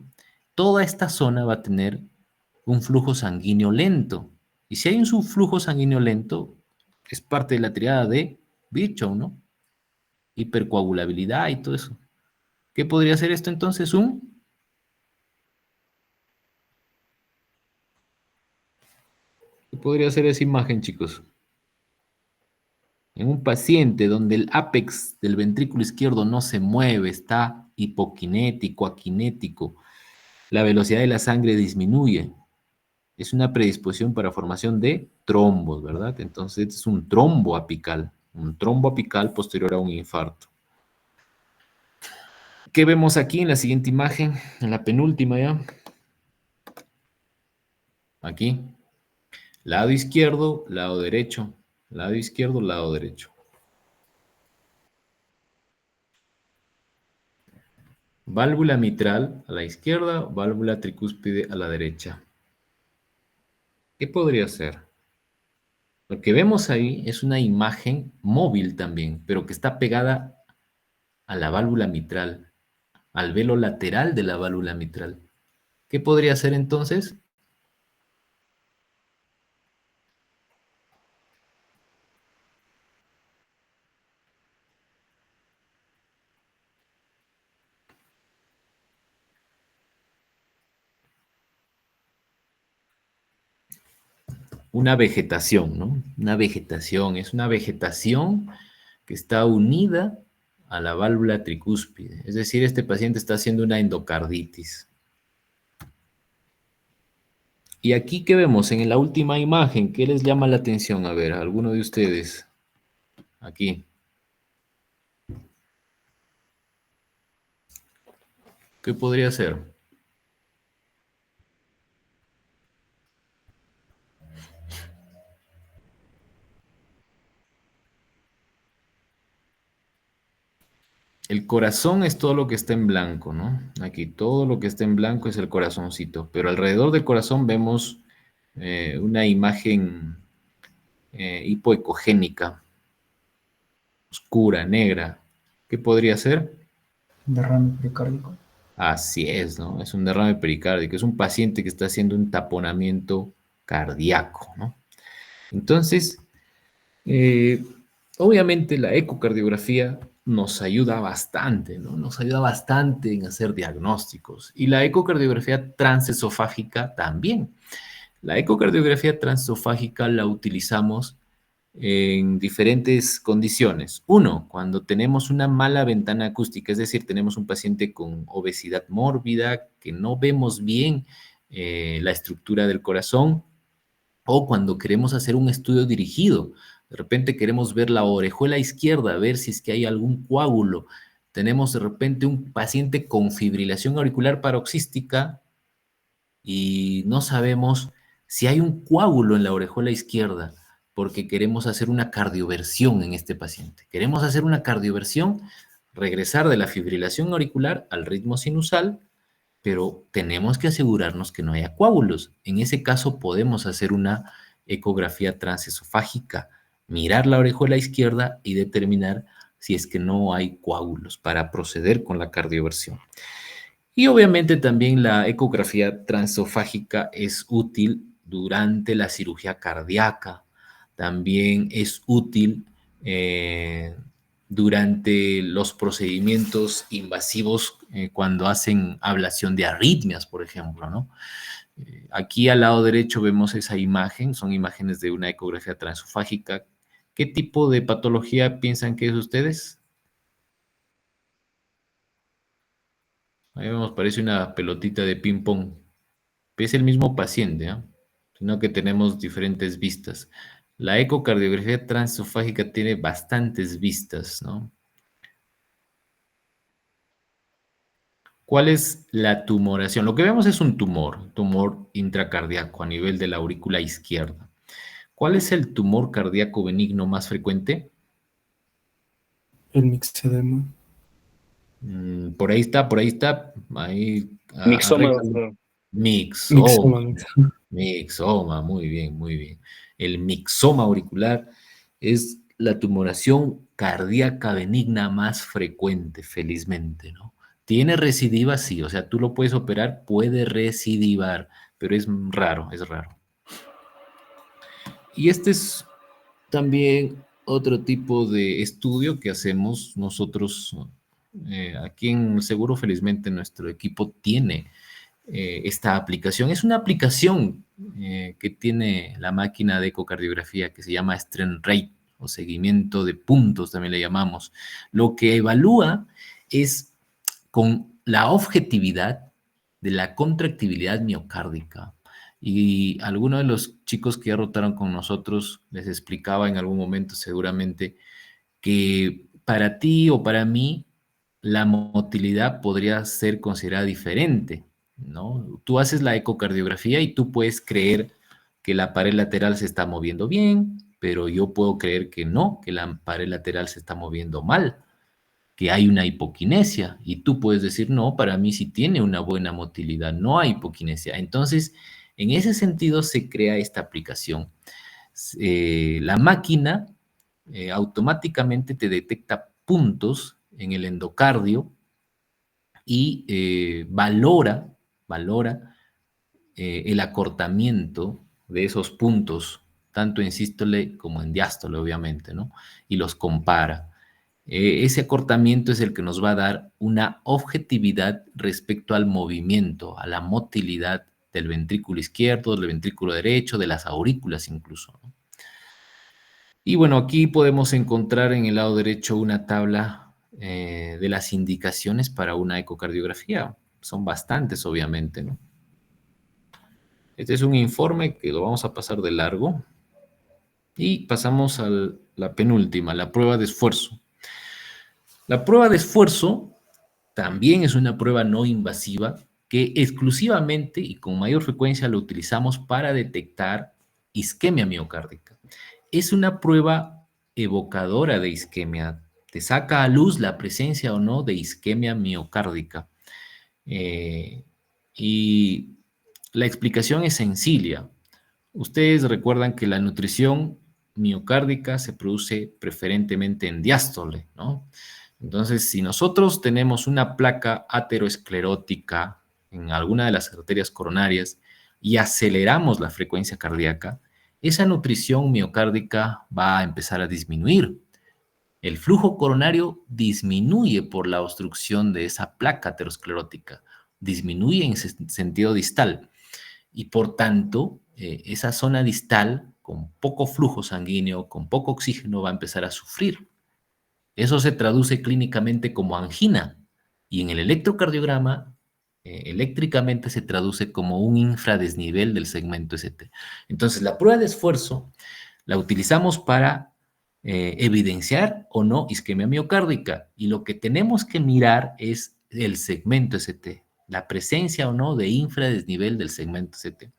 toda esta zona va a tener un flujo sanguíneo lento. Y si hay un subflujo sanguíneo lento, es parte de la triada de Virchow, ¿no? Hipercoagulabilidad y todo eso. ¿Qué podría ser esto entonces? ¿Qué podría ser esa imagen, chicos? En un paciente donde el ápex del ventrículo izquierdo no se mueve, está hipoquinético, aquinético, la velocidad de la sangre disminuye. Es una predisposición para formación de trombos, ¿verdad? Entonces es un trombo apical posterior a un infarto. ¿Qué vemos aquí en la siguiente imagen? En la penúltima ya. Aquí. Lado izquierdo, lado derecho. Lado izquierdo, lado derecho. Válvula mitral a la izquierda, válvula tricúspide a la derecha. ¿Qué podría ser? Lo que vemos ahí es una imagen móvil también, pero que está pegada a la válvula mitral, al velo lateral de la válvula mitral. ¿Qué podría ser entonces? Una vegetación, ¿no? Una vegetación, es una vegetación que está unida a la válvula tricúspide. Es decir, este paciente está haciendo una endocarditis. Y aquí, ¿qué vemos? En la última imagen, ¿qué les llama la atención? A ver, alguno de ustedes. Aquí. ¿Qué podría ser? El corazón es todo lo que está en blanco, ¿no? Aquí todo lo que está en blanco es el corazoncito, pero alrededor del corazón vemos una imagen hipoecogénica, oscura, negra. ¿Qué podría ser? Derrame pericárdico. Así es, ¿no? Es un derrame pericárdico, es un paciente que está haciendo un taponamiento cardíaco, ¿no? Entonces, obviamente la ecocardiografía nos ayuda bastante, ¿no? Nos ayuda bastante en hacer diagnósticos. Y la ecocardiografía transesofágica también. La ecocardiografía transesofágica la utilizamos en diferentes condiciones. Uno, cuando tenemos una mala ventana acústica, es decir, tenemos un paciente con obesidad mórbida, que no vemos bien la estructura del corazón, o cuando queremos hacer un estudio dirigido. De repente queremos ver la orejuela izquierda, ver si es que hay algún coágulo. Tenemos de repente un paciente con fibrilación auricular paroxística y no sabemos si hay un coágulo en la orejuela izquierda porque queremos hacer una cardioversión en este paciente. Queremos hacer una cardioversión, regresar de la fibrilación auricular al ritmo sinusal, pero tenemos que asegurarnos que no haya coágulos. En ese caso podemos hacer una ecografía transesofágica, mirar la orejuela izquierda y determinar si es que no hay coágulos para proceder con la cardioversión. Y obviamente también la ecografía transesofágica es útil durante la cirugía cardíaca. También es útil durante los procedimientos invasivos cuando hacen ablación de arritmias, por ejemplo, ¿no? Aquí al lado derecho vemos esa imagen, son imágenes de una ecografía transesofágica. ¿Qué tipo de patología piensan que es ustedes? Ahí vemos, parece una pelotita de ping pong. Es el mismo paciente, ¿eh? Sino que tenemos diferentes vistas. La ecocardiografía transesofágica tiene bastantes vistas, ¿no? ¿Cuál es la tumoración? Lo que vemos es un tumor intracardíaco a nivel de la aurícula izquierda. ¿Cuál es el tumor cardíaco benigno más frecuente? El mixedema. Por ahí está, por ahí está. Ahí, Mixoma, arréglalo. doctor. Mixoma. Mixoma. Mixoma, muy bien, muy bien. El mixoma auricular es la tumoración cardíaca benigna más frecuente, felizmente, ¿no? ¿Tiene recidiva? Sí, o sea, tú lo puedes operar, puede recidivar, pero es raro, es raro. Y este es también otro tipo de estudio que hacemos nosotros aquí en Seguro. Felizmente nuestro equipo tiene esta aplicación. Es una aplicación que tiene la máquina de ecocardiografía que se llama Strength Rate o seguimiento de puntos, también le llamamos. Lo que evalúa es con la objetividad de la contractibilidad miocárdica. Y algunos de los chicos que ya rotaron con nosotros les explicaba en algún momento seguramente que para ti o para mí la motilidad podría ser considerada diferente, ¿no? Tú haces la ecocardiografía y tú puedes creer que la pared lateral se está moviendo bien, pero yo puedo creer que no, que la pared lateral se está moviendo mal, que hay una hipoquinesia, y tú puedes decir, no, para mí sí tiene una buena motilidad, no hay hipoquinesia. Entonces, en ese sentido se crea esta aplicación. La máquina automáticamente te detecta puntos en el endocardio y valora el acortamiento de esos puntos, tanto en sístole como en diástole, obviamente, ¿no? Y los compara. Ese acortamiento es el que nos va a dar una objetividad respecto al movimiento, a la motilidad del ventrículo izquierdo, del ventrículo derecho, de las aurículas incluso, ¿no? Y bueno, aquí podemos encontrar en el lado derecho una tabla de las indicaciones para una ecocardiografía. Son bastantes, obviamente, ¿no? Este es un informe que lo vamos a pasar de largo. Y pasamos a la penúltima, la prueba de esfuerzo. La prueba de esfuerzo también es una prueba no invasiva que exclusivamente y con mayor frecuencia lo utilizamos para detectar isquemia miocárdica. Es una prueba evocadora de isquemia. Te saca a luz la presencia o no de isquemia miocárdica. Y la explicación es sencilla. Ustedes recuerdan que la nutrición miocárdica se produce preferentemente en diástole, ¿no? Entonces, si nosotros tenemos una placa ateroesclerótica en alguna de las arterias coronarias y aceleramos la frecuencia cardíaca, esa nutrición miocárdica va a empezar a disminuir. El flujo coronario disminuye por la obstrucción de esa placa aterosclerótica, disminuye en sentido distal y por tanto esa zona distal con poco flujo sanguíneo, con poco oxígeno va a empezar a sufrir. Eso se traduce clínicamente como angina y en el electrocardiograma eléctricamente se traduce como un infradesnivel del segmento ST. Entonces, la prueba de esfuerzo la utilizamos para evidenciar o no isquemia miocárdica y lo que tenemos que mirar es el segmento ST, la presencia o no de infradesnivel del segmento ST.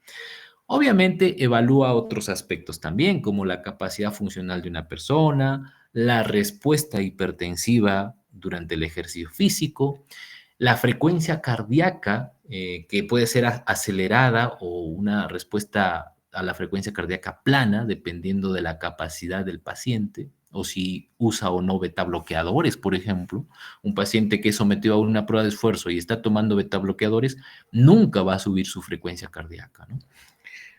Obviamente evalúa otros aspectos también, como la capacidad funcional de una persona, la respuesta hipertensiva durante el ejercicio físico, la frecuencia cardíaca, que puede ser acelerada o una respuesta a la frecuencia cardíaca plana, dependiendo de la capacidad del paciente, o si usa o no beta bloqueadores, por ejemplo. Un paciente que es sometido a una prueba de esfuerzo y está tomando beta bloqueadores, nunca va a subir su frecuencia cardíaca, ¿no?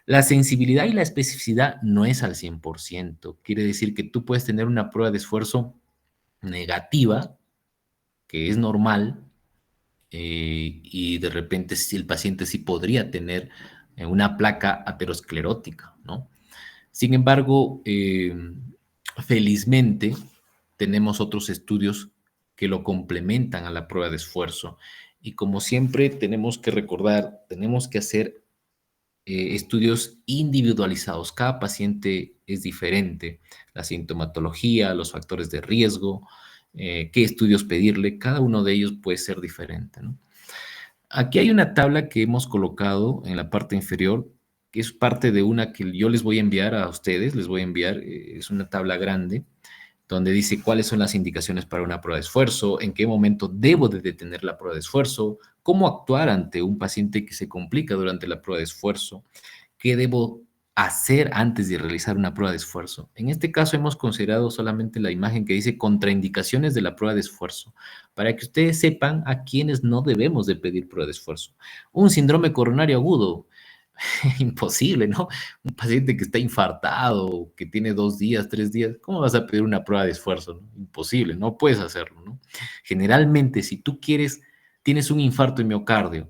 La sensibilidad y la especificidad no es al 100%. Quiere decir que tú puedes tener una prueba de esfuerzo negativa, que es normal, y de repente si el paciente sí podría tener una placa aterosclerótica, ¿no? Sin embargo, felizmente tenemos otros estudios que lo complementan a la prueba de esfuerzo. Y como siempre tenemos que recordar, tenemos que hacer estudios individualizados. Cada paciente es diferente. La sintomatología, los factores de riesgo, qué estudios pedirle, cada uno de ellos puede ser diferente, ¿no? Aquí hay una tabla que hemos colocado en la parte inferior, que es parte de una que yo les voy a enviar a ustedes, les voy a enviar, es una tabla grande, donde dice cuáles son las indicaciones para una prueba de esfuerzo, en qué momento debo de detener la prueba de esfuerzo, cómo actuar ante un paciente que se complica durante la prueba de esfuerzo, qué debo hacer antes de realizar una prueba de esfuerzo. En este caso hemos considerado solamente la imagen que dice contraindicaciones de la prueba de esfuerzo, para que ustedes sepan a quienes no debemos de pedir prueba de esfuerzo. Un síndrome coronario agudo, imposible, ¿no? Un paciente que está infartado, que tiene 2 días, 3 días, ¿cómo vas a pedir una prueba de esfuerzo? ¿No? Imposible, no puedes hacerlo, ¿no? Generalmente, si tú tienes un infarto de miocardio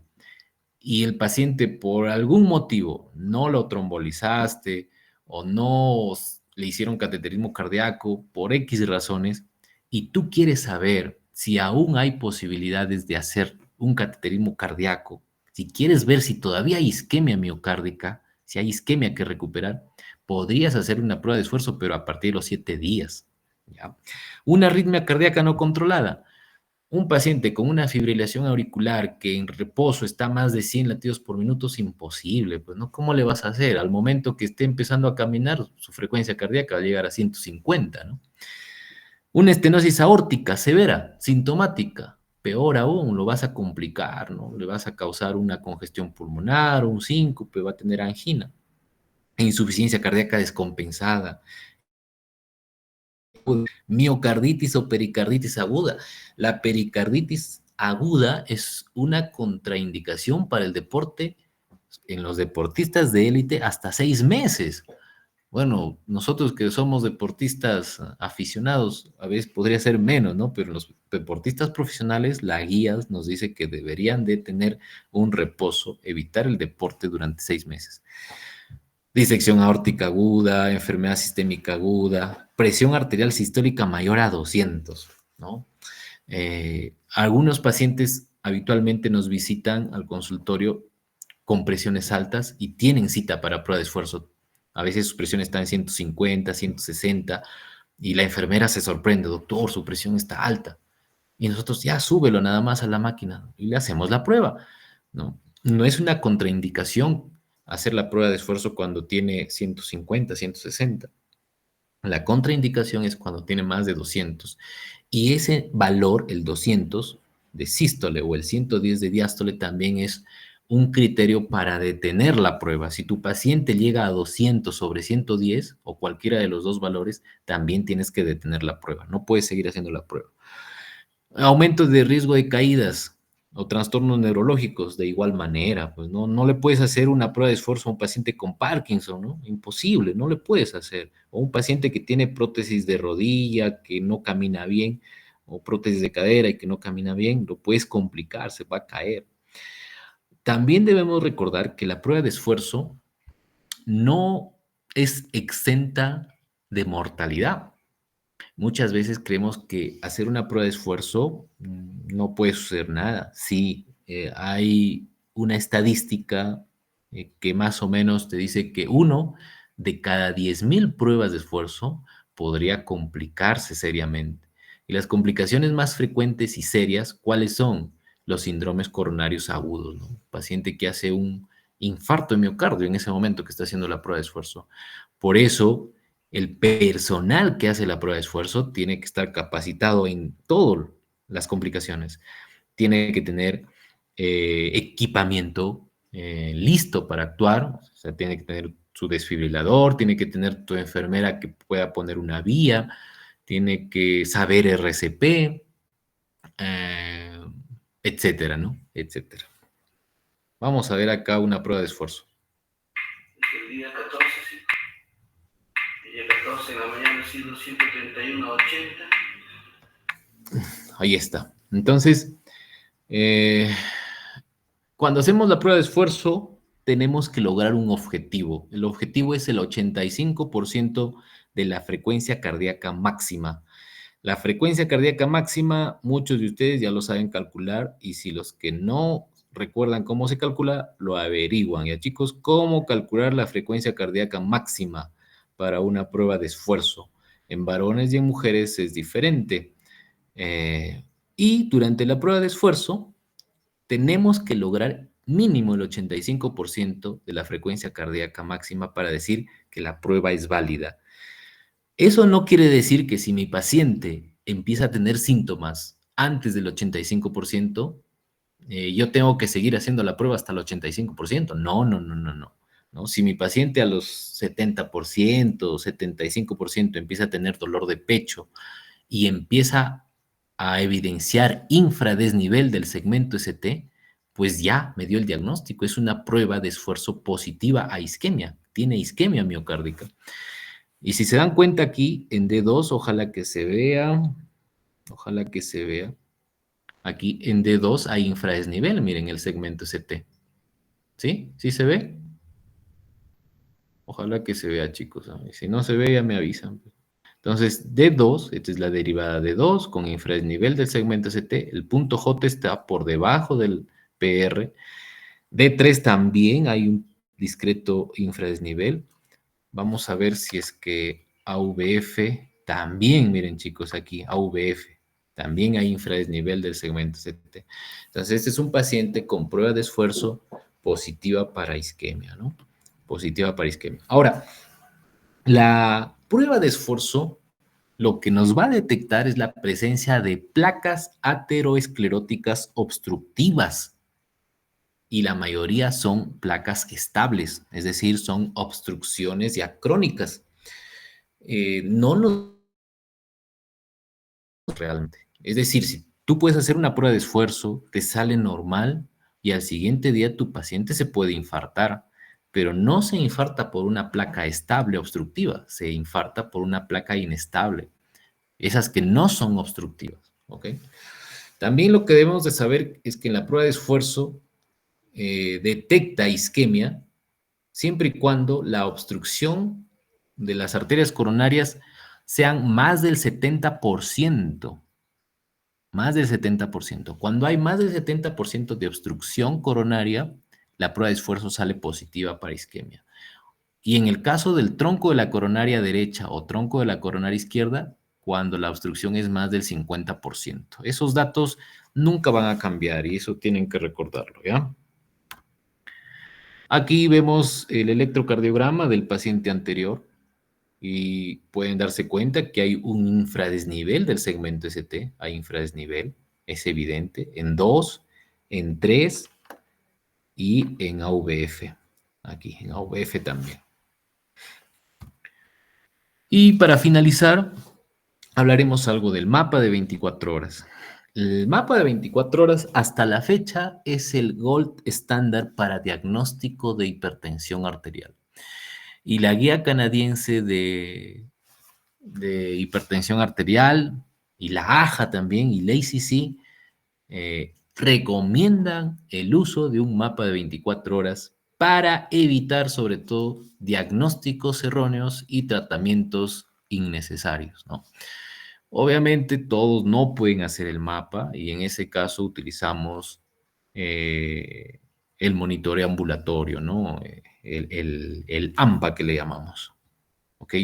y el paciente por algún motivo no lo trombolizaste o no le hicieron cateterismo cardíaco por X razones y tú quieres saber si aún hay posibilidades de hacer un cateterismo cardíaco, si quieres ver si todavía hay isquemia miocárdica, si hay isquemia que recuperar, podrías hacer una prueba de esfuerzo, pero a partir de los 7 días. ¿Ya? Una arritmia cardíaca no controlada. Un paciente con una fibrilación auricular que en reposo está a más de 100 latidos por minuto es imposible, pues, ¿no? ¿Cómo le vas a hacer? Al momento que esté empezando a caminar, su frecuencia cardíaca va a llegar a 150, ¿no? Una estenosis aórtica severa, sintomática, peor aún, lo vas a complicar, ¿no? Le vas a causar una congestión pulmonar, un síncope, va a tener angina. Insuficiencia cardíaca descompensada, miocarditis o pericarditis aguda. La pericarditis aguda es una contraindicación para el deporte en los deportistas de élite hasta 6 meses. Bueno, nosotros que somos deportistas aficionados, a veces podría ser menos, ¿no? Pero los deportistas profesionales, la guía nos dice que deberían de tener un reposo, evitar el deporte durante 6 meses. Disección aórtica aguda, enfermedad sistémica aguda, presión arterial sistólica mayor a 200, ¿no? Algunos pacientes habitualmente nos visitan al consultorio con presiones altas y tienen cita para prueba de esfuerzo. A veces su presión está en 150, 160 y la enfermera se sorprende, doctor, su presión está alta. Y nosotros ya súbelo nada más a la máquina y le hacemos la prueba, ¿no? No es una contraindicación hacer la prueba de esfuerzo cuando tiene 150, 160. La contraindicación es cuando tiene más de 200. Y ese valor, el 200 de sístole o el 110 de diástole, también es un criterio para detener la prueba. Si tu paciente llega a 200 sobre 110 o cualquiera de los dos valores, también tienes que detener la prueba. No puedes seguir haciendo la prueba. Aumento de riesgo de caídas o trastornos neurológicos de igual manera, pues no le puedes hacer una prueba de esfuerzo a un paciente con Parkinson, ¿no? Imposible, no le puedes hacer. O un paciente que tiene prótesis de rodilla, que no camina bien, o prótesis de cadera y que no camina bien, lo puedes complicar, se va a caer. También debemos recordar que la prueba de esfuerzo no es exenta de mortalidad. Muchas veces creemos que hacer una prueba de esfuerzo no puede suceder nada. Sí, hay una estadística que más o menos te dice que 1 de cada 10,000 pruebas de esfuerzo podría complicarse seriamente. Y las complicaciones más frecuentes y serias, ¿cuáles son? Los síndromes coronarios agudos, ¿no? Paciente que hace un infarto de miocardio en ese momento que está haciendo la prueba de esfuerzo. Por eso, el personal que hace la prueba de esfuerzo tiene que estar capacitado en todas las complicaciones. Tiene que tener equipamiento listo para actuar, o sea, tiene que tener su desfibrilador, tiene que tener tu enfermera que pueda poner una vía, tiene que saber RCP, etcétera, ¿no? Etcétera. Vamos a ver acá una prueba de esfuerzo. día 14, sí. El día 14 en la mañana ha sido 131,80. Ahí está. Entonces, cuando hacemos la prueba de esfuerzo, tenemos que lograr un objetivo. El objetivo es el 85% de la frecuencia cardíaca máxima. La frecuencia cardíaca máxima, muchos de ustedes ya lo saben calcular, y si los que no recuerdan cómo se calcula, lo averiguan. Ya, chicos, ¿cómo calcular la frecuencia cardíaca máxima para una prueba de esfuerzo? En varones y en mujeres es diferente. Y durante la prueba de esfuerzo, tenemos que lograr mínimo el 85% de la frecuencia cardíaca máxima para decir que la prueba es válida. Eso no quiere decir que si mi paciente empieza a tener síntomas antes del 85%, yo tengo que seguir haciendo la prueba hasta el 85%. No, no, no, no, no. ¿No? Si mi paciente a los 70%, 75% empieza a tener dolor de pecho y empieza a evidenciar infradesnivel del segmento ST, pues ya me dio el diagnóstico. Es una prueba de esfuerzo positiva a isquemia. Tiene isquemia miocárdica. Y si se dan cuenta aquí en D2, ojalá que se vea. Aquí en D2 hay infradesnivel, miren el segmento ST. ¿Sí? ¿Sí se ve? Ojalá que se vea, chicos. Si no se ve, ya me avisan. Entonces, D2, esta es la derivada de 2 con infradesnivel del segmento ST. El punto J está por debajo del PR. D3 también hay un discreto infradesnivel. Vamos a ver si es que AVF también, miren chicos, aquí AVF, también hay infradesnivel del segmento ST. Entonces, este es un paciente con prueba de esfuerzo positiva para isquemia, ¿no? Positiva para isquemia. Ahora, la prueba de esfuerzo lo que nos va a detectar es la presencia de placas ateroescleróticas obstructivas, y la mayoría son placas estables, es decir, son obstrucciones ya crónicas. No nos realmente. Es decir, si tú puedes hacer una prueba de esfuerzo, te sale normal y al siguiente día tu paciente se puede infartar, pero no se infarta por una placa estable obstructiva, se infarta por una placa inestable, esas que no son obstructivas, ¿ok? También lo que debemos de saber es que en la prueba de esfuerzo detecta isquemia siempre y cuando la obstrucción de las arterias coronarias sean más del 70%. Más del 70%. Cuando hay más del 70% de obstrucción coronaria, la prueba de esfuerzo sale positiva para isquemia. Y en el caso del tronco de la coronaria derecha o tronco de la coronaria izquierda, cuando la obstrucción es más del 50%. Esos datos nunca van a cambiar y eso tienen que recordarlo, ¿ya? Aquí vemos el electrocardiograma del paciente anterior y pueden darse cuenta que hay un infradesnivel del segmento ST, hay infradesnivel, es evidente, en 2, en 3 y en AVF, aquí en AVF también. Y para finalizar, hablaremos algo del mapa de 24 horas. El mapa de 24 horas hasta la fecha es el gold estándar para diagnóstico de hipertensión arterial. Y la guía canadiense de hipertensión arterial y la AJA también y la ACC recomiendan el uso de un mapa de 24 horas para evitar sobre todo diagnósticos erróneos y tratamientos innecesarios, ¿no? Obviamente todos no pueden hacer el mapa y en ese caso utilizamos el monitoreo ambulatorio, ¿no? El AMPA que le llamamos, ¿ok?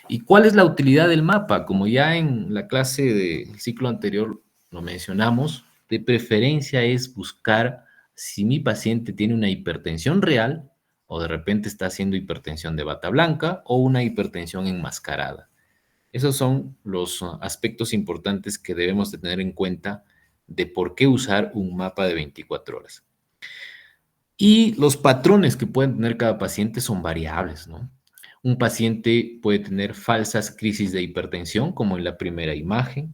¿Y cuál es la utilidad del mapa? Como ya en la clase del ciclo anterior lo mencionamos, de preferencia es buscar si mi paciente tiene una hipertensión real o de repente está haciendo hipertensión de bata blanca o una hipertensión enmascarada. Esos son los aspectos importantes que debemos de tener en cuenta de por qué usar un mapa de 24 horas. Y los patrones que pueden tener cada paciente son variables, ¿no? Un paciente puede tener falsas crisis de hipertensión, como en la primera imagen,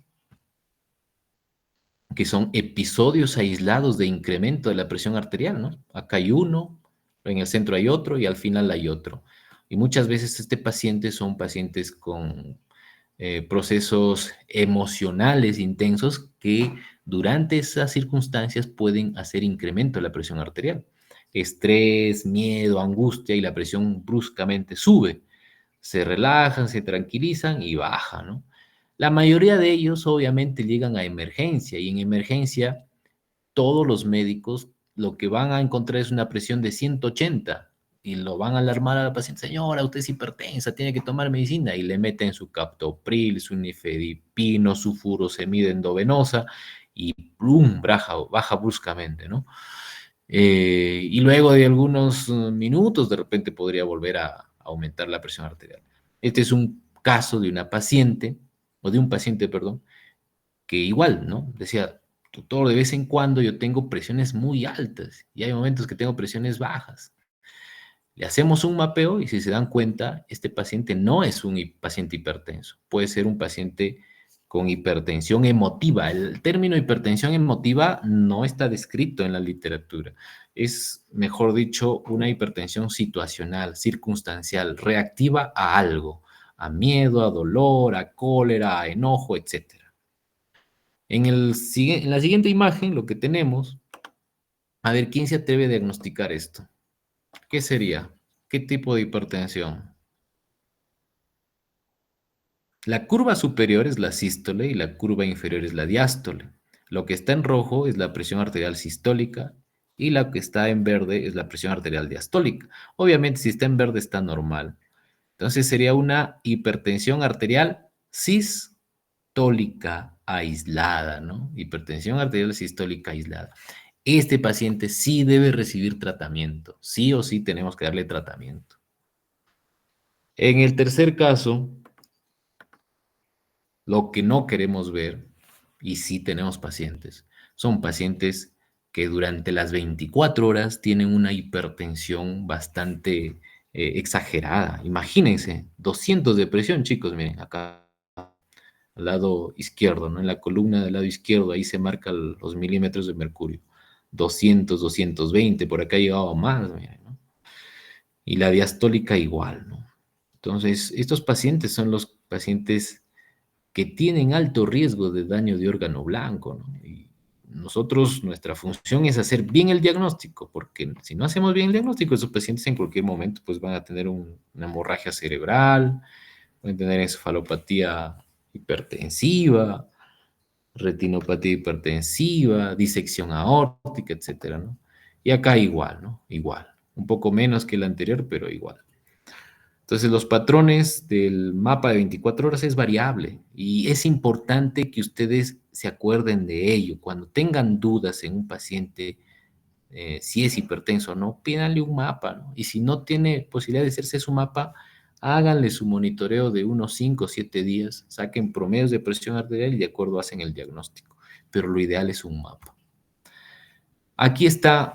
que son episodios aislados de incremento de la presión arterial, ¿no? Acá hay uno, En el centro hay otro y al final hay otro. Y muchas veces son pacientes con procesos emocionales intensos que durante esas circunstancias pueden hacer incremento de la presión arterial. Estrés, miedo, angustia y la presión bruscamente sube. Se relajan, se tranquilizan y baja, ¿no? La mayoría de ellos obviamente llegan a emergencia y en emergencia todos los médicos lo que van a encontrar es una presión de 180 y lo van a alarmar a la paciente, señora, usted es hipertensa, tiene que tomar medicina, y le meten su captopril, su nifedipino, su furosemida endovenosa y ¡plum! Baja bruscamente, ¿no? Y luego de algunos minutos de repente podría volver a aumentar la presión arterial. Este es un caso de una paciente, o de un paciente, perdón, que igual, ¿no? Decía, doctor, de vez en cuando yo tengo presiones muy altas y hay momentos que tengo presiones bajas. Le hacemos un mapeo y si se dan cuenta, este paciente no es un paciente hipertenso, puede ser un paciente con hipertensión emotiva. El término hipertensión emotiva no está descrito en la literatura. Es, mejor dicho, una hipertensión situacional, circunstancial, reactiva a algo, a miedo, a dolor, a cólera, a enojo, etc. En la siguiente imagen, lo que tenemos, a ver, ¿quién se atreve a diagnosticar esto? ¿Qué sería? ¿Qué tipo de hipertensión? La curva superior es la sístole y la curva inferior es la diástole. Lo que está en rojo es la presión arterial sistólica y la que está en verde es la presión arterial diastólica. Obviamente, si está en verde está normal. Entonces sería una hipertensión arterial sistólica aislada, ¿no? Hipertensión arterial sistólica aislada. Este paciente sí debe recibir tratamiento. Sí o sí tenemos que darle tratamiento. En el tercer caso, lo que no queremos ver, y sí tenemos pacientes, son pacientes que durante las 24 horas tienen una hipertensión bastante exagerada. Imagínense, 200 de presión, chicos, miren, acá al lado izquierdo, ¿no? En la columna del lado izquierdo, ahí se marcan los milímetros de mercurio. 200, 220, por acá llegaba más, miren, ¿no? Y la diastólica igual, ¿no? Entonces, estos pacientes son los pacientes que tienen alto riesgo de daño de órgano blanco, ¿no? Y nosotros, nuestra función es hacer bien el diagnóstico, porque si no hacemos bien el diagnóstico, esos pacientes en cualquier momento pues van a tener una hemorragia cerebral, pueden tener encefalopatía hipertensiva, retinopatía hipertensiva, disección aórtica, etcétera, ¿no? Y acá igual, ¿no? Igual. Un poco menos que el anterior, pero igual. Entonces, los patrones del mapa de 24 horas es variable y es importante que ustedes se acuerden de ello. Cuando tengan dudas en un paciente, si es hipertenso o no, pídanle un mapa, ¿no? Y si no tiene posibilidad de hacerse su mapa, háganle su monitoreo de unos 5 o 7 días, saquen promedios de presión arterial y de acuerdo hacen el diagnóstico. Pero lo ideal es un mapa. Aquí están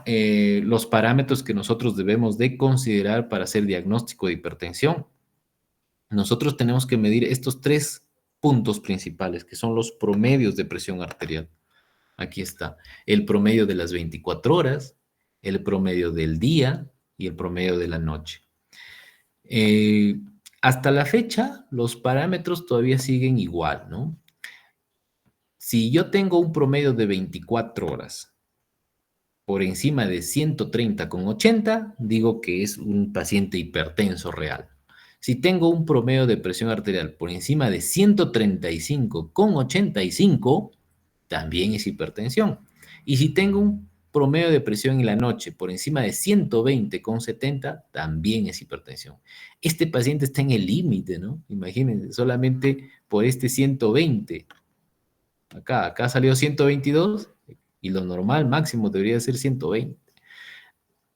los parámetros que nosotros debemos de considerar para hacer diagnóstico de hipertensión. Nosotros tenemos que medir estos 3 puntos principales, que son los promedios de presión arterial. Aquí está, el promedio de las 24 horas, el promedio del día y el promedio de la noche. Hasta la fecha, los parámetros todavía siguen igual, ¿no? Si yo tengo un promedio de 24 horas por encima de 130,80, digo que es un paciente hipertenso real. Si tengo un promedio de presión arterial por encima de 135,85, también es hipertensión. Y si tengo un promedio de presión en la noche por encima de 120,70, también es hipertensión. Este paciente está en el límite, ¿no? Imagínense, solamente por este 120. Acá salió 122 y lo normal máximo debería ser 120.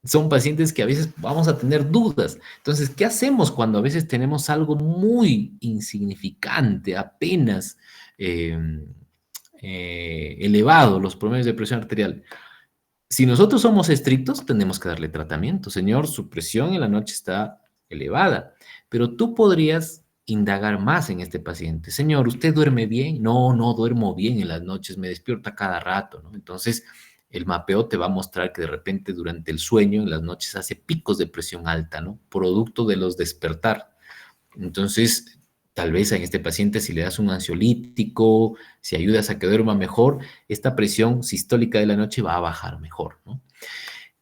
Son pacientes que a veces vamos a tener dudas. Entonces, ¿qué hacemos cuando a veces tenemos algo muy insignificante, apenas elevado, los promedios de presión arterial? Si nosotros somos estrictos, tenemos que darle tratamiento. Señor, su presión en la noche está elevada, pero tú podrías indagar más en este paciente. Señor, ¿usted duerme bien? No, no duermo bien en las noches, me despierta cada rato, ¿no? Entonces, El mapeo te va a mostrar que de repente durante el sueño, en las noches, hace picos de presión alta, ¿no? Producto de los despertar. Entonces, tal vez a este paciente, si le das un ansiolítico, si ayudas a que duerma mejor, esta presión sistólica de la noche va a bajar mejor, ¿no?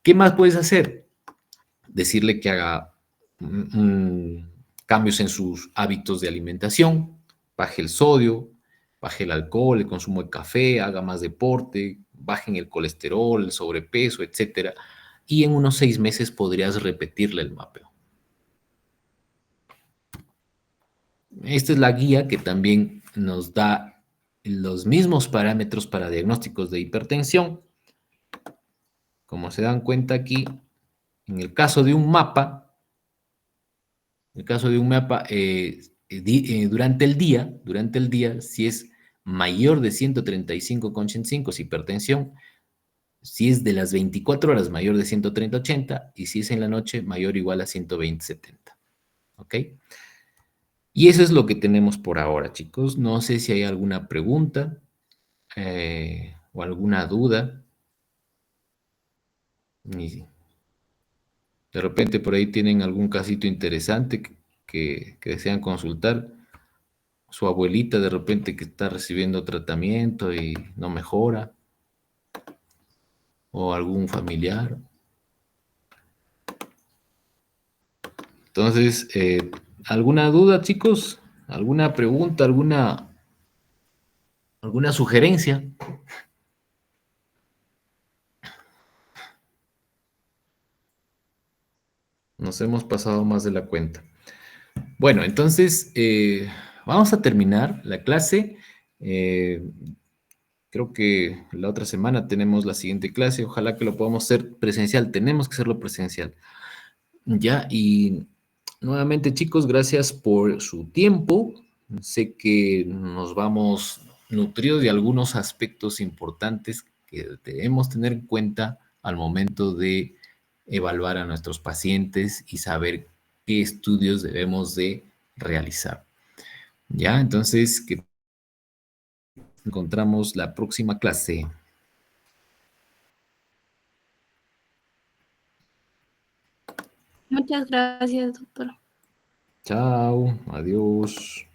¿Qué más puedes hacer? Decirle que haga cambios en sus hábitos de alimentación, baje el sodio, baje el alcohol, el consumo de café, haga más deporte, bajen el colesterol, el sobrepeso, etcétera. Y en unos 6 meses podrías repetirle el mapeo. Esta es la guía que también nos da los mismos parámetros para diagnósticos de hipertensión. Como se dan cuenta aquí, en el caso de un mapa, durante el día, si es mayor de 135,85 es hipertensión, si es de las 24 horas mayor de 130,80 y si es en la noche mayor o igual a 120,70. ¿Ok? Y eso es lo que tenemos por ahora, chicos. No sé si hay alguna pregunta o alguna duda. De repente por ahí tienen algún casito interesante que desean consultar. Su abuelita de repente que está recibiendo tratamiento y no mejora. O algún familiar. Entonces, ¿alguna duda, chicos? ¿Alguna pregunta? ¿Alguna sugerencia? Nos hemos pasado más de la cuenta. Bueno, entonces, vamos a terminar la clase. Creo que la otra semana tenemos la siguiente clase. Ojalá que lo podamos hacer presencial. Tenemos que hacerlo presencial. Ya, y nuevamente, chicos, gracias por su tiempo. Sé que nos vamos nutridos de algunos aspectos importantes que debemos tener en cuenta al momento de evaluar a nuestros pacientes y saber qué estudios debemos de realizar. Ya, entonces, que encontramos la próxima clase. Muchas gracias, doctor. Chao, adiós.